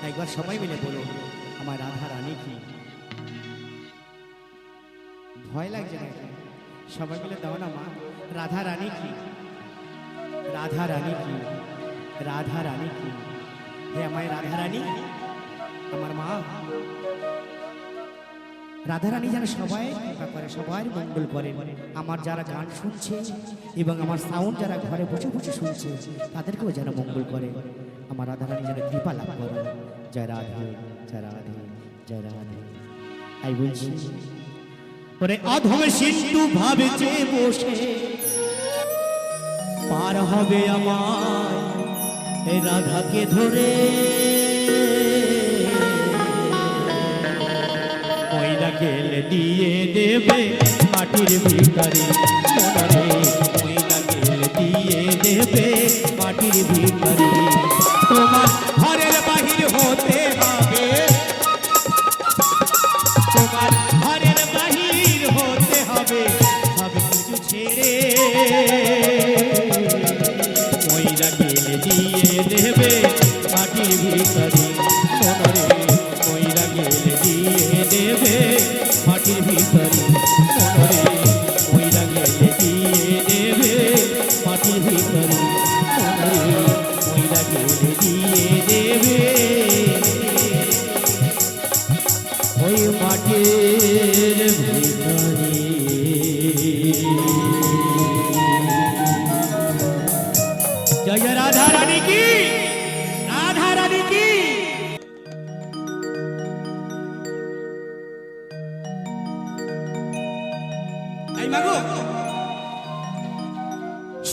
A: একবার সবাই মিলে বলুন আমার রাধা রানী কি। ভয় লাগছে না? সবাই মিলে দাও না মা, রাধা রানী কি, রাধা রানী কি, রাধা রানী কি। হে আমায় রাধা রানী, আমার মা রাধা রানী যেন সবাই কৃপা করে, সবার মঙ্গল করে। আমার যারা গান শুনছে এবং আমার সাউন্ড যারা ঘরে বসে বসে শুনছে, তাদেরকেও যেন মঙ্গল করে। আমার রাধা রানী যেন কৃপা লাভ করে। জয় রাধে, জয় রাধে, জয় রাধে। তাই বলছি ওরে অধম সিন্ধু ভাবছে বসে, পার হবে আমার এই রাধাকে ধরে। ময়রা গেলে দিয়ে দেবে মাটির ভিতরে, মনরে ময়রা গেলে দিয়ে দেবে মাটির ভিতরে। তোমার ঘরের বাহির হতে হবে, তোমার ঘরের বাহির হতে হবে, সব কিছু ছেড়ে ময়রা গেলে দিয়ে দেবে মাটির ভিতরে। মনরে ময়রা গেলে দিয়ে দেবে মাটির ভিতরে, মনরে ময়রা গেলে দিয়ে দেবে মাটির ভিতরে, মনরে ময়রা গেলে দিয়ে দেবে ওই মাটির ভিতরে। জয় জয় রাধা রানী কি, রাধা রানী কি। এই মাগো,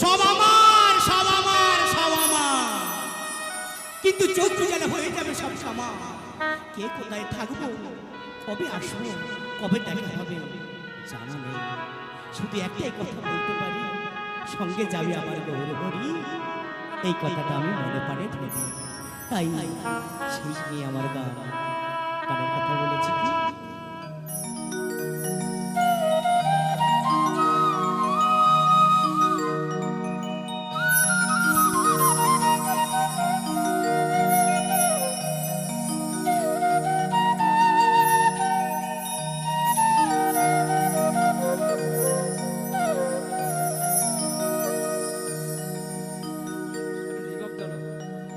A: সব আমার, সব আমার, সব আমার, কিন্তু চোখ যেন হয়ে যাবে সব সমান। কে কোথায় থাকবো, কবে আসবো, কবে দেখা হবে জানা নেই। শুধু একটাই কথা বলতে পারি, সঙ্গে যাবে আমার গৌর হরি, এই কথাটা আমি মনে পারে ধরি। তাই সেই নিয়ে আমার গান, গানের কথা বলেছি কি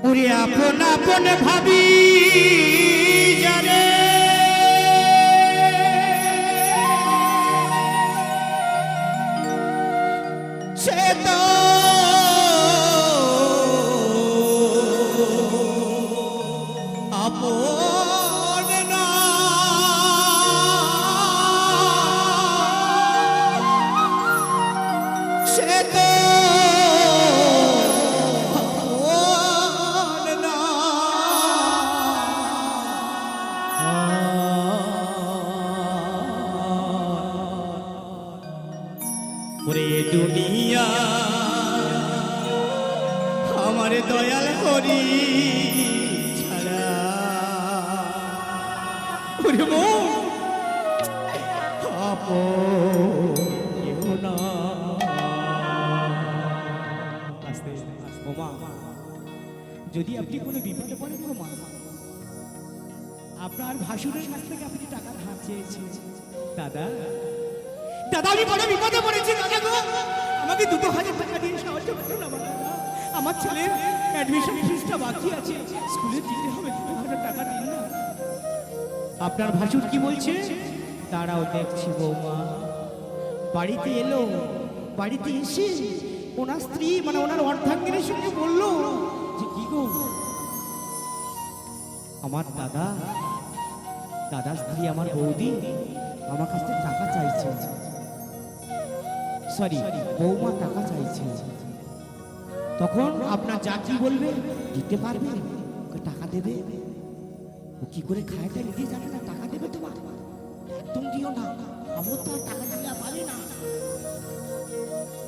A: ওরে আপন আপন ভাবি জানে সে তো আপন না সে তো আপন না ওরে দুনিয়া আমার দয়াল হরি ছাড়া ওরে মন আপন কেহ না। আস্তে আস্তে ওমা, যদি আপনি কোনো বিপদে পড়েন ওমা, আপনার ভাসুরের কাছ থেকে আপনি টাকার হাত চেয়েছেন, দাদা দাদা আমি বড় বিপদে পড়েছি দাদা গো, আমাকে 2000 টাকা দিয়ে সাহায্য করুন আমার দাদা, আমার ছেলের অ্যাডমিশন ফিসটা বাকি আছে, স্কুলে দিতে হবে, 2000 টাকা দিন না। আপনার ভাসুর কি বলছে? দাঁড়াও দেখছি বৌমা। বাড়িতে এলো, বাড়িতে এসে ওনার স্ত্রী মানে ওনার অর্ধাঙ্গিনীর সঙ্গে বললো যে কি গো আমার দাদার স্ত্রী আমার বৌদি আমার কাছ থেকে টাকা চাইছে, সরি বৌমা টাকা চাইছে। তখন আপনার যা কি বলবে দিতে পারবে, ওকে টাকা দেবে, ও কি করে খায় তা নিজে জানে না, টাকা দেবে তোমার, তুমি দিও না, আমার তো আর টাকা দিতে পারি না।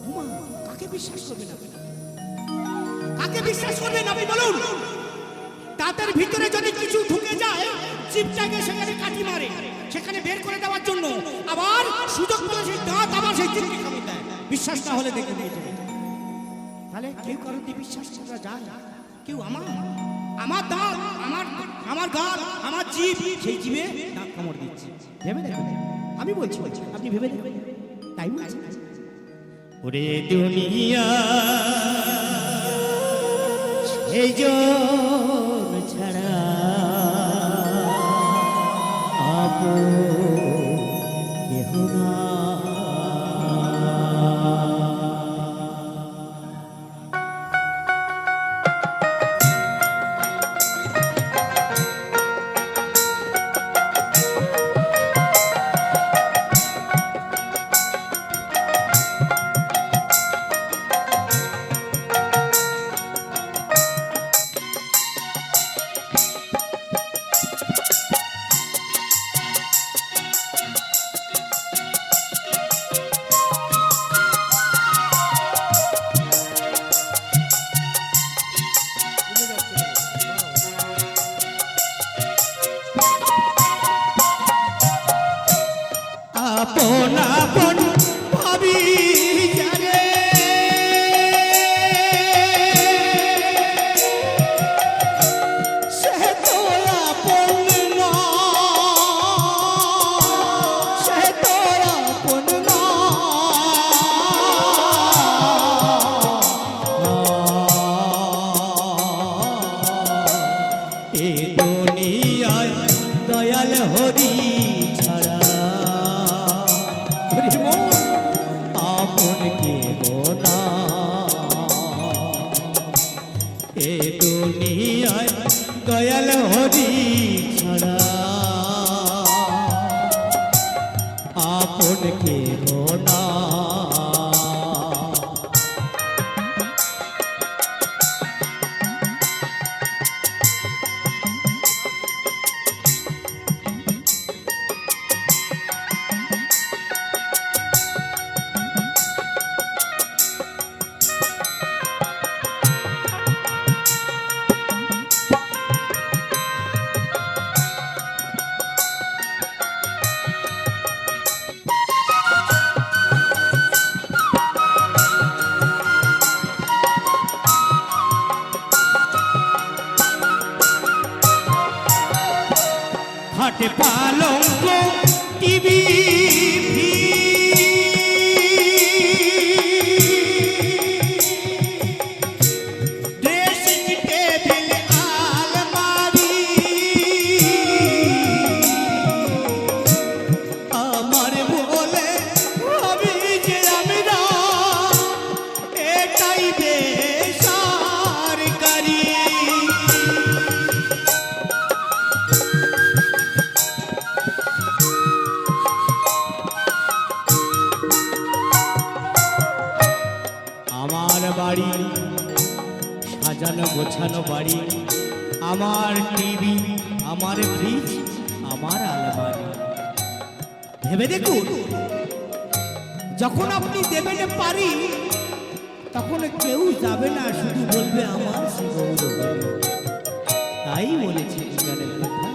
A: বৌমা কাকে বিশ্বাস করবে না, কাকে বিশ্বাস করবে না আপনি বলুন? দাঁতের ভিতরে যদি কিছু ঢুকে যায় চিপটাকে সেখানে কাটি মারে, সেখানে বের করে দেওয়ার জন্য আবার সুযোগ পেলে সেই দাঁত আবার সেই চিপকে কামড় দেয়। বিশ্বাস না হলে দেখে নিয়ে চলে। তাহলে কেউ কারোর দিয়ে বিশ্বাস করা যায়? কেউ আমার দাঁত আমার গাল আমার জিভ, সেই জিভে দাঁত কামড় দিচ্ছে, ভেবে দেখবেন। আমি বলছি আপনি ভেবে দেখবেন, তাই বলছি। ওরে দুনিয়া সেই জন ছাড়া আপন কেহ না। আপন আপন ভাবি জানে সে তো আপন না, সে তো আপন না। এ দুনিয়ায় দয়াল হরি ছাড়া আপন কেহ না। এ দুনিয়ায় দয়াল হরি ছাড়া আপন কেহ না। খাটে পালঙ্ক টিভি ড্রেসিং টেবিল বেসরকারি। আমার বাড়ি সাজানো গোছানো বাড়ি, আমার টিভি, আমার ফ্রিজ, আমার আলমারি। ভেবে দেখুন, যখন আপনি দেবেন পারি, তখন কেউ যাবে না, শুধু বলবে আমার সে গৌরব। তাই বলেছি গানের কথা।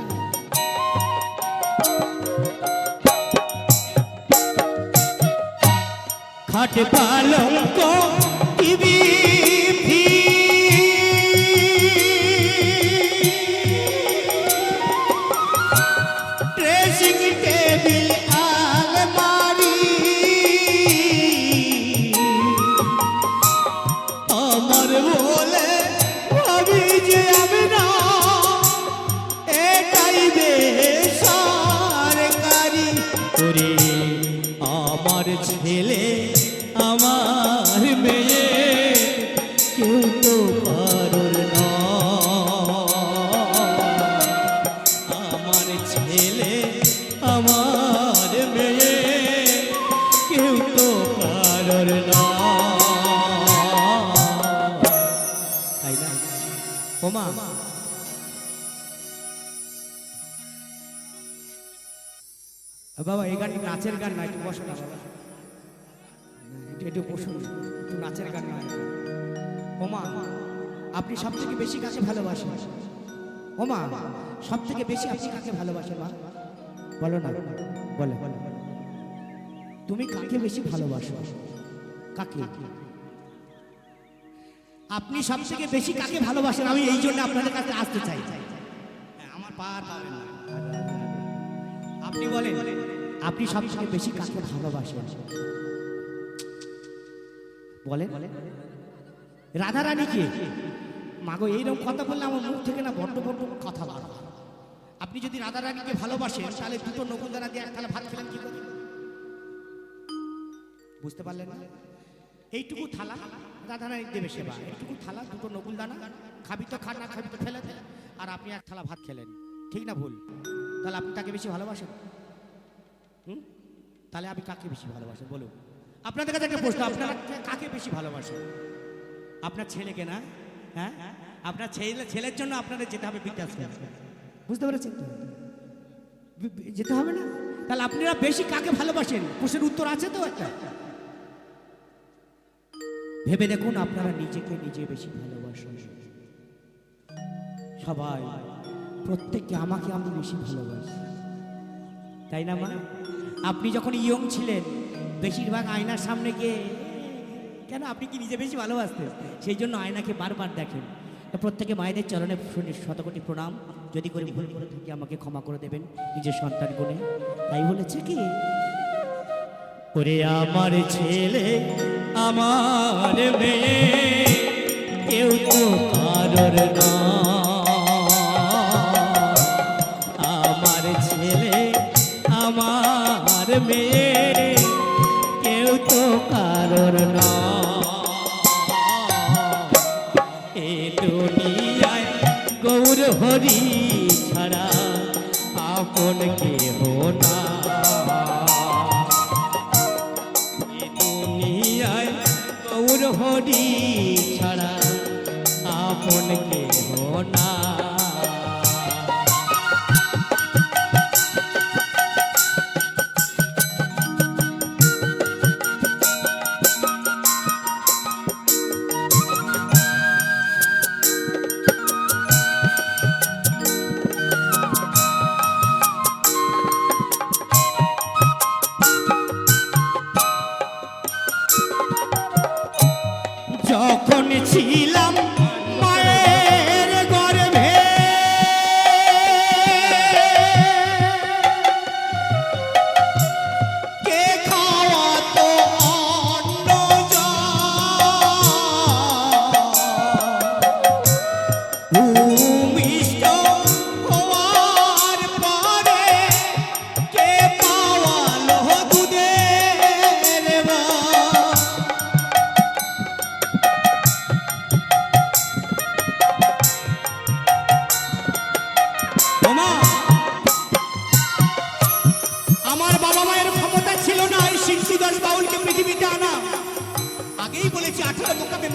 A: খাট পালঙ্ক টিভি ড্রেসিং টেবিল আলমারি, আমার বলে ভাবি যে আমি না, এটাই বেসরকারি। করে আমার ছেলে আমার মেয়ে কেউ তো কারোর নয়। আমার ছেলে আমার মেয়ে কেউ তো কারোর নয়। তাই না ওমা? বাবা এই গানটি নাচের গান না, একটু বসো না বাবা, একটু বসুন, একটু নাচের গান না। ওমা আপনি সব থেকে বেশি কাকে ভালোবাসেন? ওমা সব থেকে বেশি আপনি কাকে ভালোবাসেন? মা বলো না, বলো তুমি কাকে বেশি ভালোবাসো? কাকে আপনি সব থেকে বেশি কাকে ভালোবাসেন? আমি এই জন্য আপনাদের কাছে আসতে চাই। আমার পার পাবেন না, আপনি বলেন আপনি সব থেকে বেশি কাকে ভালোবাসেন? বলেন। রাধারানীকে? মাগো এইরকম কথা বললে আমার মুখ থেকে না বড্ড বড্ড কথা বার হয়। আপনি যদি রাধারানীকে ভালোবাসেন, তাহলে দুটো নকুলদানা দিয়ে এক থালা ভাত খেলেন কি করে? বুঝতে পারলেন না? এইটুকু থালা রাধারানী দেবে সেবা, এইটুকু থালা দুটো নকুলদানা, খাবি তো খান, না খাবি তো ফেলে দে, আর আপনি এক থালা ভাত খেলেন, ঠিক না ভুল? তাহলে আপনি তাকে বেশি ভালোবাসেন? তাহলে আপনি কাকে বেশি ভালোবাসেন বলুন? আপনাদের কাছে একটা প্রশ্ন, আপনারা কাকে বেশি ভালোবাসেন? আপনার ছেলেকে না? হ্যাঁ, আপনার ছেলের জন্য আপনাদের যেতে হবে বৃদ্ধাশ্রমে, বুঝতে পেরেছেন তো? যেতে হবে না? তাহলে আপনারা বেশি কাকে ভালোবাসেন? প্রশ্নের উত্তর আছে তো একটা? ভেবে দেখুন, আপনারা নিজেকে নিজে বেশি ভালোবাসেন। সবাই প্রত্যেককে আমাকে আমি বেশি ভালোবাসি, তাই না মা? আপনি যখন ইয়ং ছিলেন, বেশিরভাগ আয়নার সামনে গিয়ে, কেন আপনি কি নিজে বেশি ভালোবাসতেন? সেই জন্য আয়নাকে বারবার দেখেন। প্রত্যেকে মায়েদের চরণে শতকোটি প্রণাম। যদি করে ভুল করে থাকি আমাকে ক্ষমা করে দেবেন নিজের সন্তান গুণে। তাই বলেছে কি, ওরে আমার ছেলে আমার মেয়ে কেউ তো কারোর না, আমার ছেলে আমার মেয়ে কেউ তো কারোর না। এ দুনিয়ায় গৌর হরি ছাড়া আপন কেহ না। এ দুনিয়ায় গৌর হরি ছাড়া আপন কেহ না। যখন ছিলাম মায়ের গর্ভে, কে খাওয়াতো অন্ন ভূমিষ্ঠ হওয়ার পরে কে পাওয়ালো দুধের ভাত।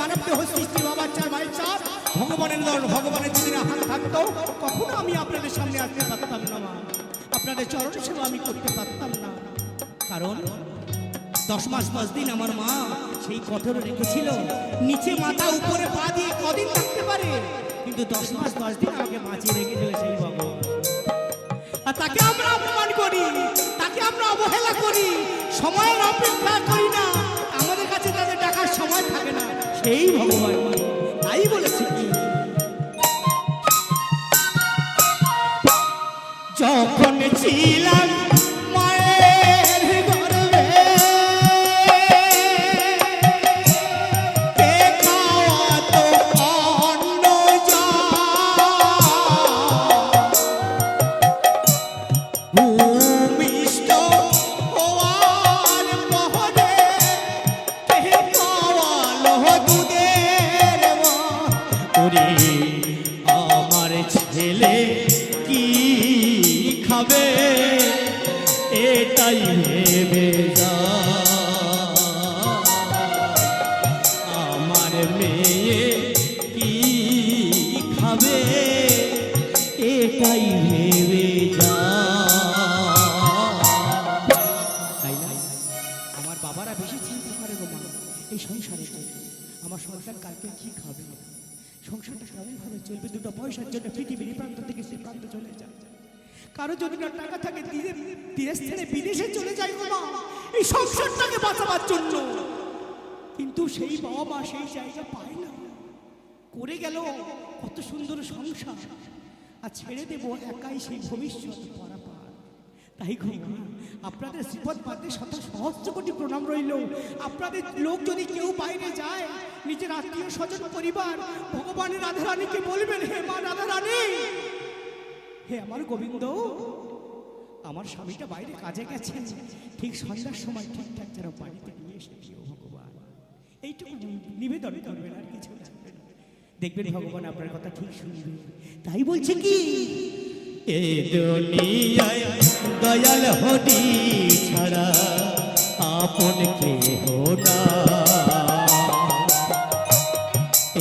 A: মানব দেহ সৃষ্টি বাবার চার ভাই চার ভগবানের দল ভগবানের যদি না হাত থাকতো কখনো আমি আপনাদের সামনে আসতে পারতাম না মা, আপনাদের চরণ সেবা আমি করতে পারতাম না। কারণ 10 মাস 10 দিন আমার মা সেই কঠোর রেখেছিল, নিচে মাথা উপরে পা দিয়ে কদিন থাকতে পারে, কিন্তু 10 মাস 10 দিন আমাকে বাঁচিয়ে রেখেছিল সেই ভগবান। আর তাকে আমরা অপমান করি, তাকে আমরা অবহেলা করি, সময়ের অপেক্ষা করি না, আমাদের কাছে তাদের টাকার সময় থাকে না, সেই ভগবান তাই বলেছে কি যখন ছিলাম মায়ের গর্ভে কে খাওয়াতো অন্ন ভূমিষ্ঠ হওয়ার পরে কে খাওয়ালো দুধের মা। ওরে আমার ছেলে কি খাবে এটাই ভেবে যা, আমার মেয়ে কি খাবে এটাই ভেবে যা। তাই না আমার বাবারা বেশি চিন্তা করে গো মা এই সংসারে আমার সংসার কালকে কি খাবে, সংসারটা কেমন ভাবে চলবে, দুটো পয়সার জন্য পৃথিবীর প্রান্ত থেকে সে প্রান্ত চলে যায়। কারো যদি না টাকা থাকে দেশ ছেড়ে বিদেশে চলে যায় গো মা এই সংসারটাকে বাঁচাবার জন্য, কিন্তু সেই বাবা মা সেই জায়গা পায় না, করে গেল কত সুন্দর সংসার আর ছেড়ে দেব একাই সেই ভবিষ্যৎ পরাপার। তাই গো মা আপনাদের শ্রীপদ পাতে শত সহস্র কোটি প্রণাম রইল। আপনাদের লোক যদি কেউ বাইরে যায়, নিজের আত্মীয় স্বজন পরিবার ভগবানের রাধারানীকে বলবেন, হে মা রাধারানী, হে আমার গোবিন্দ, আমার স্বামীটা বাইরে কাজে গেছেন, ঠিক সন্ধ্যার সময় ঠিকঠাক যেন বাড়িতে নিয়ে এসেছি ও ভগবান, এইটুকু নিবেদন করবেন আর কিছু না। দেখবেন ভগবান আপনার কথা ঠিক শুনবে। তাই বলছে কি এ দুনিয়ায় দয়াল হরি ছাড়া আপন কেহ না,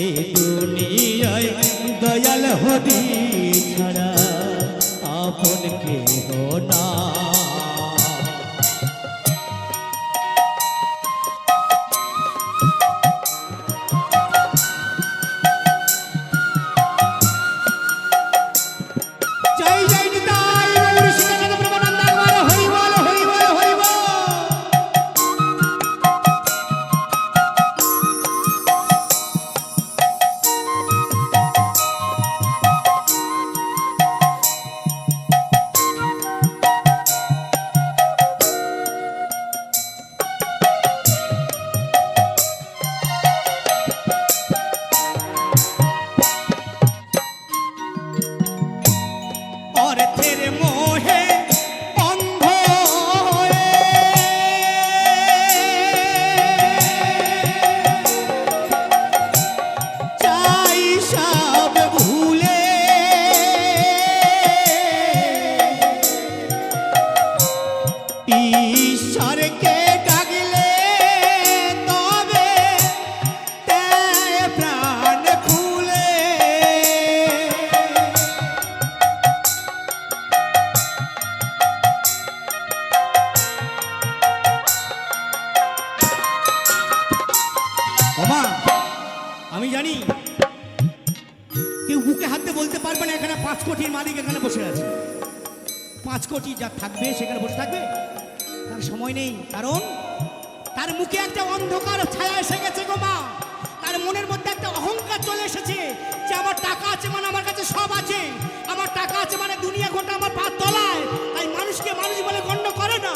A: এ দুনিয়ায় দয়াল হরি ছাড়া আপন কেহ না। জয় জয় নিতাই গৌর সীতাকান্ত প্রেমানন্দ একবার হরি বল হরি বল হরি বল। অর্থের মোহে অন্ধ হয়ে চাই সব ভুলে, ঈশ্বরকে ডাকলে তবে দেয় প্রাণ খুলে। বাবা আমি জানি কেউ বুকে হাতে বলতে পারবে না এখানে 5 কোটির মালিক এখানে বসে আছে, 5 কোটি যা থাকবে সেখানে বসে থাকবে, তার সময় নেই। কারণ তার মুখে একটা অন্ধকার ছায়া এসে গেছে গো মা, তার মনের মধ্যে একটা অহংকার চলে এসেছে যে আমার টাকা আছে মানে আমার কাছে সব আছে, আমার টাকা আছে মানে দুনিয়া গোটা আমার পা তলায়, তাই মানুষকে মানুষ বলে গণ্য করে না।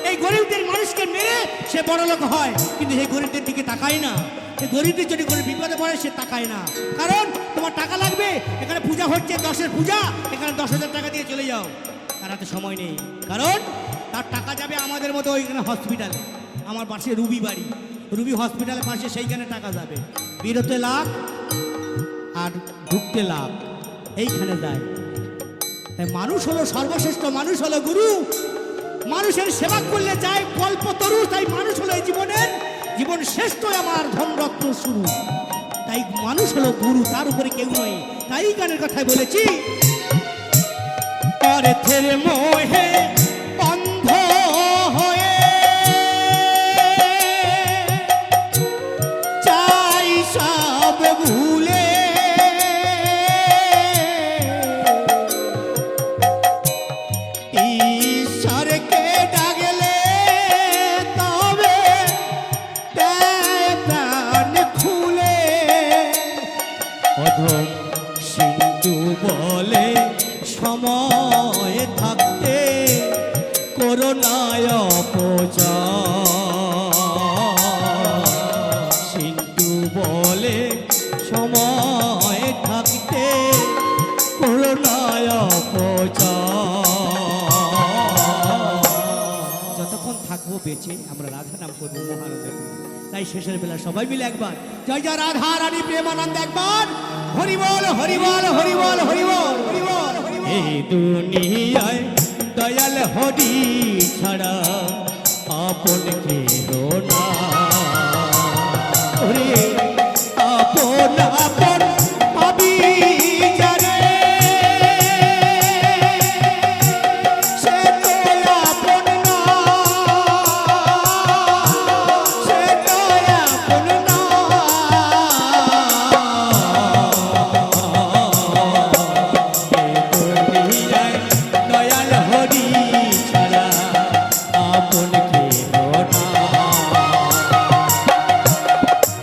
A: এই গরিবদের মানুষকে মেরে সে বড় লোক হয়, কিন্তু এই গরিবদের দিকে তাকায় না। এই গরিবদের যদি কোনো বিপদে পড়ে সে তাকায় না, কারণ তোমার টাকা লাগবে, এখানে পূজা হচ্ছে 10-এর পূজা, এখানে 10,000 টাকা দিয়ে চলে যাও, তার হাতে সময় নেই। কারণ তার টাকা যাবে আমাদের মতো ওইখানে হসপিটালে, আমার পাশে রুবি বাড়ি, রুবি হসপিটালের পাশে সেইখানে টাকা যাবে, বেরোতে লাখ আর ঢুকতে লাখ, এইখানে যায়। তাই মানুষ হলো সর্বশ্রেষ্ঠ, মানুষ হলো গুরু, মানুষের সেবা করলে যায় কল্পতরু, তাই মানুষ হলো এই জীবনের জীবন শ্রেষ্ঠ আমার ধনরত্ন শুরু। তাই মানুষ হলো গুরু, তার উপরে কেউ নয়। তাই গানের কথায় বলেছি, অর্থের মোহে অন্ধ হয়ে চাই সব ভুলে ঈশ্বরকে ডাকলে তবে দেয় প্রাণ খুলে। অধম সিন্ধু বলে সময় থাকতে করোনায় অপচয়। সিন্ধু বলে সময় থাকতে করোনায় অপচয়। যতক্ষণ থাকবো বেঁচে আমরা রাধা নাম করবো মহানন্দের। তাই শেষের বেলা সবাই মিলে একবার জয় জয় রাধা রানী প্রেমানন্দ একবার হরি বল হরি বল হরি বল হরি বল হরি বল। এই দুনিয়ায় দয়াল হরি ছাড়া আপন কেহ না। ওরে আপন আপন পাবি যারে সে তো আপন না, সে তো আপন না। এই দুনিয়ায় দয়াল হরি ছাড়া আপন কেহ না।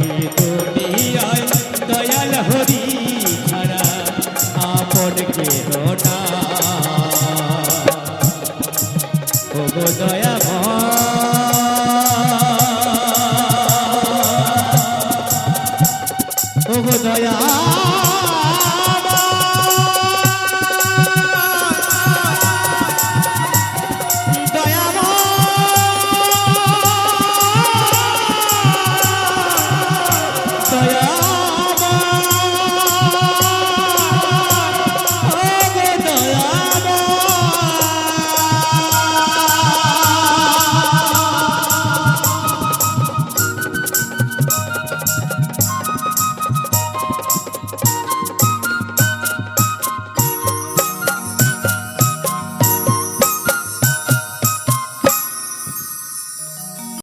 A: এই দুনিয়ায় দয়াল হরি ছাড়া আপন কেহ না। ওগো দয়া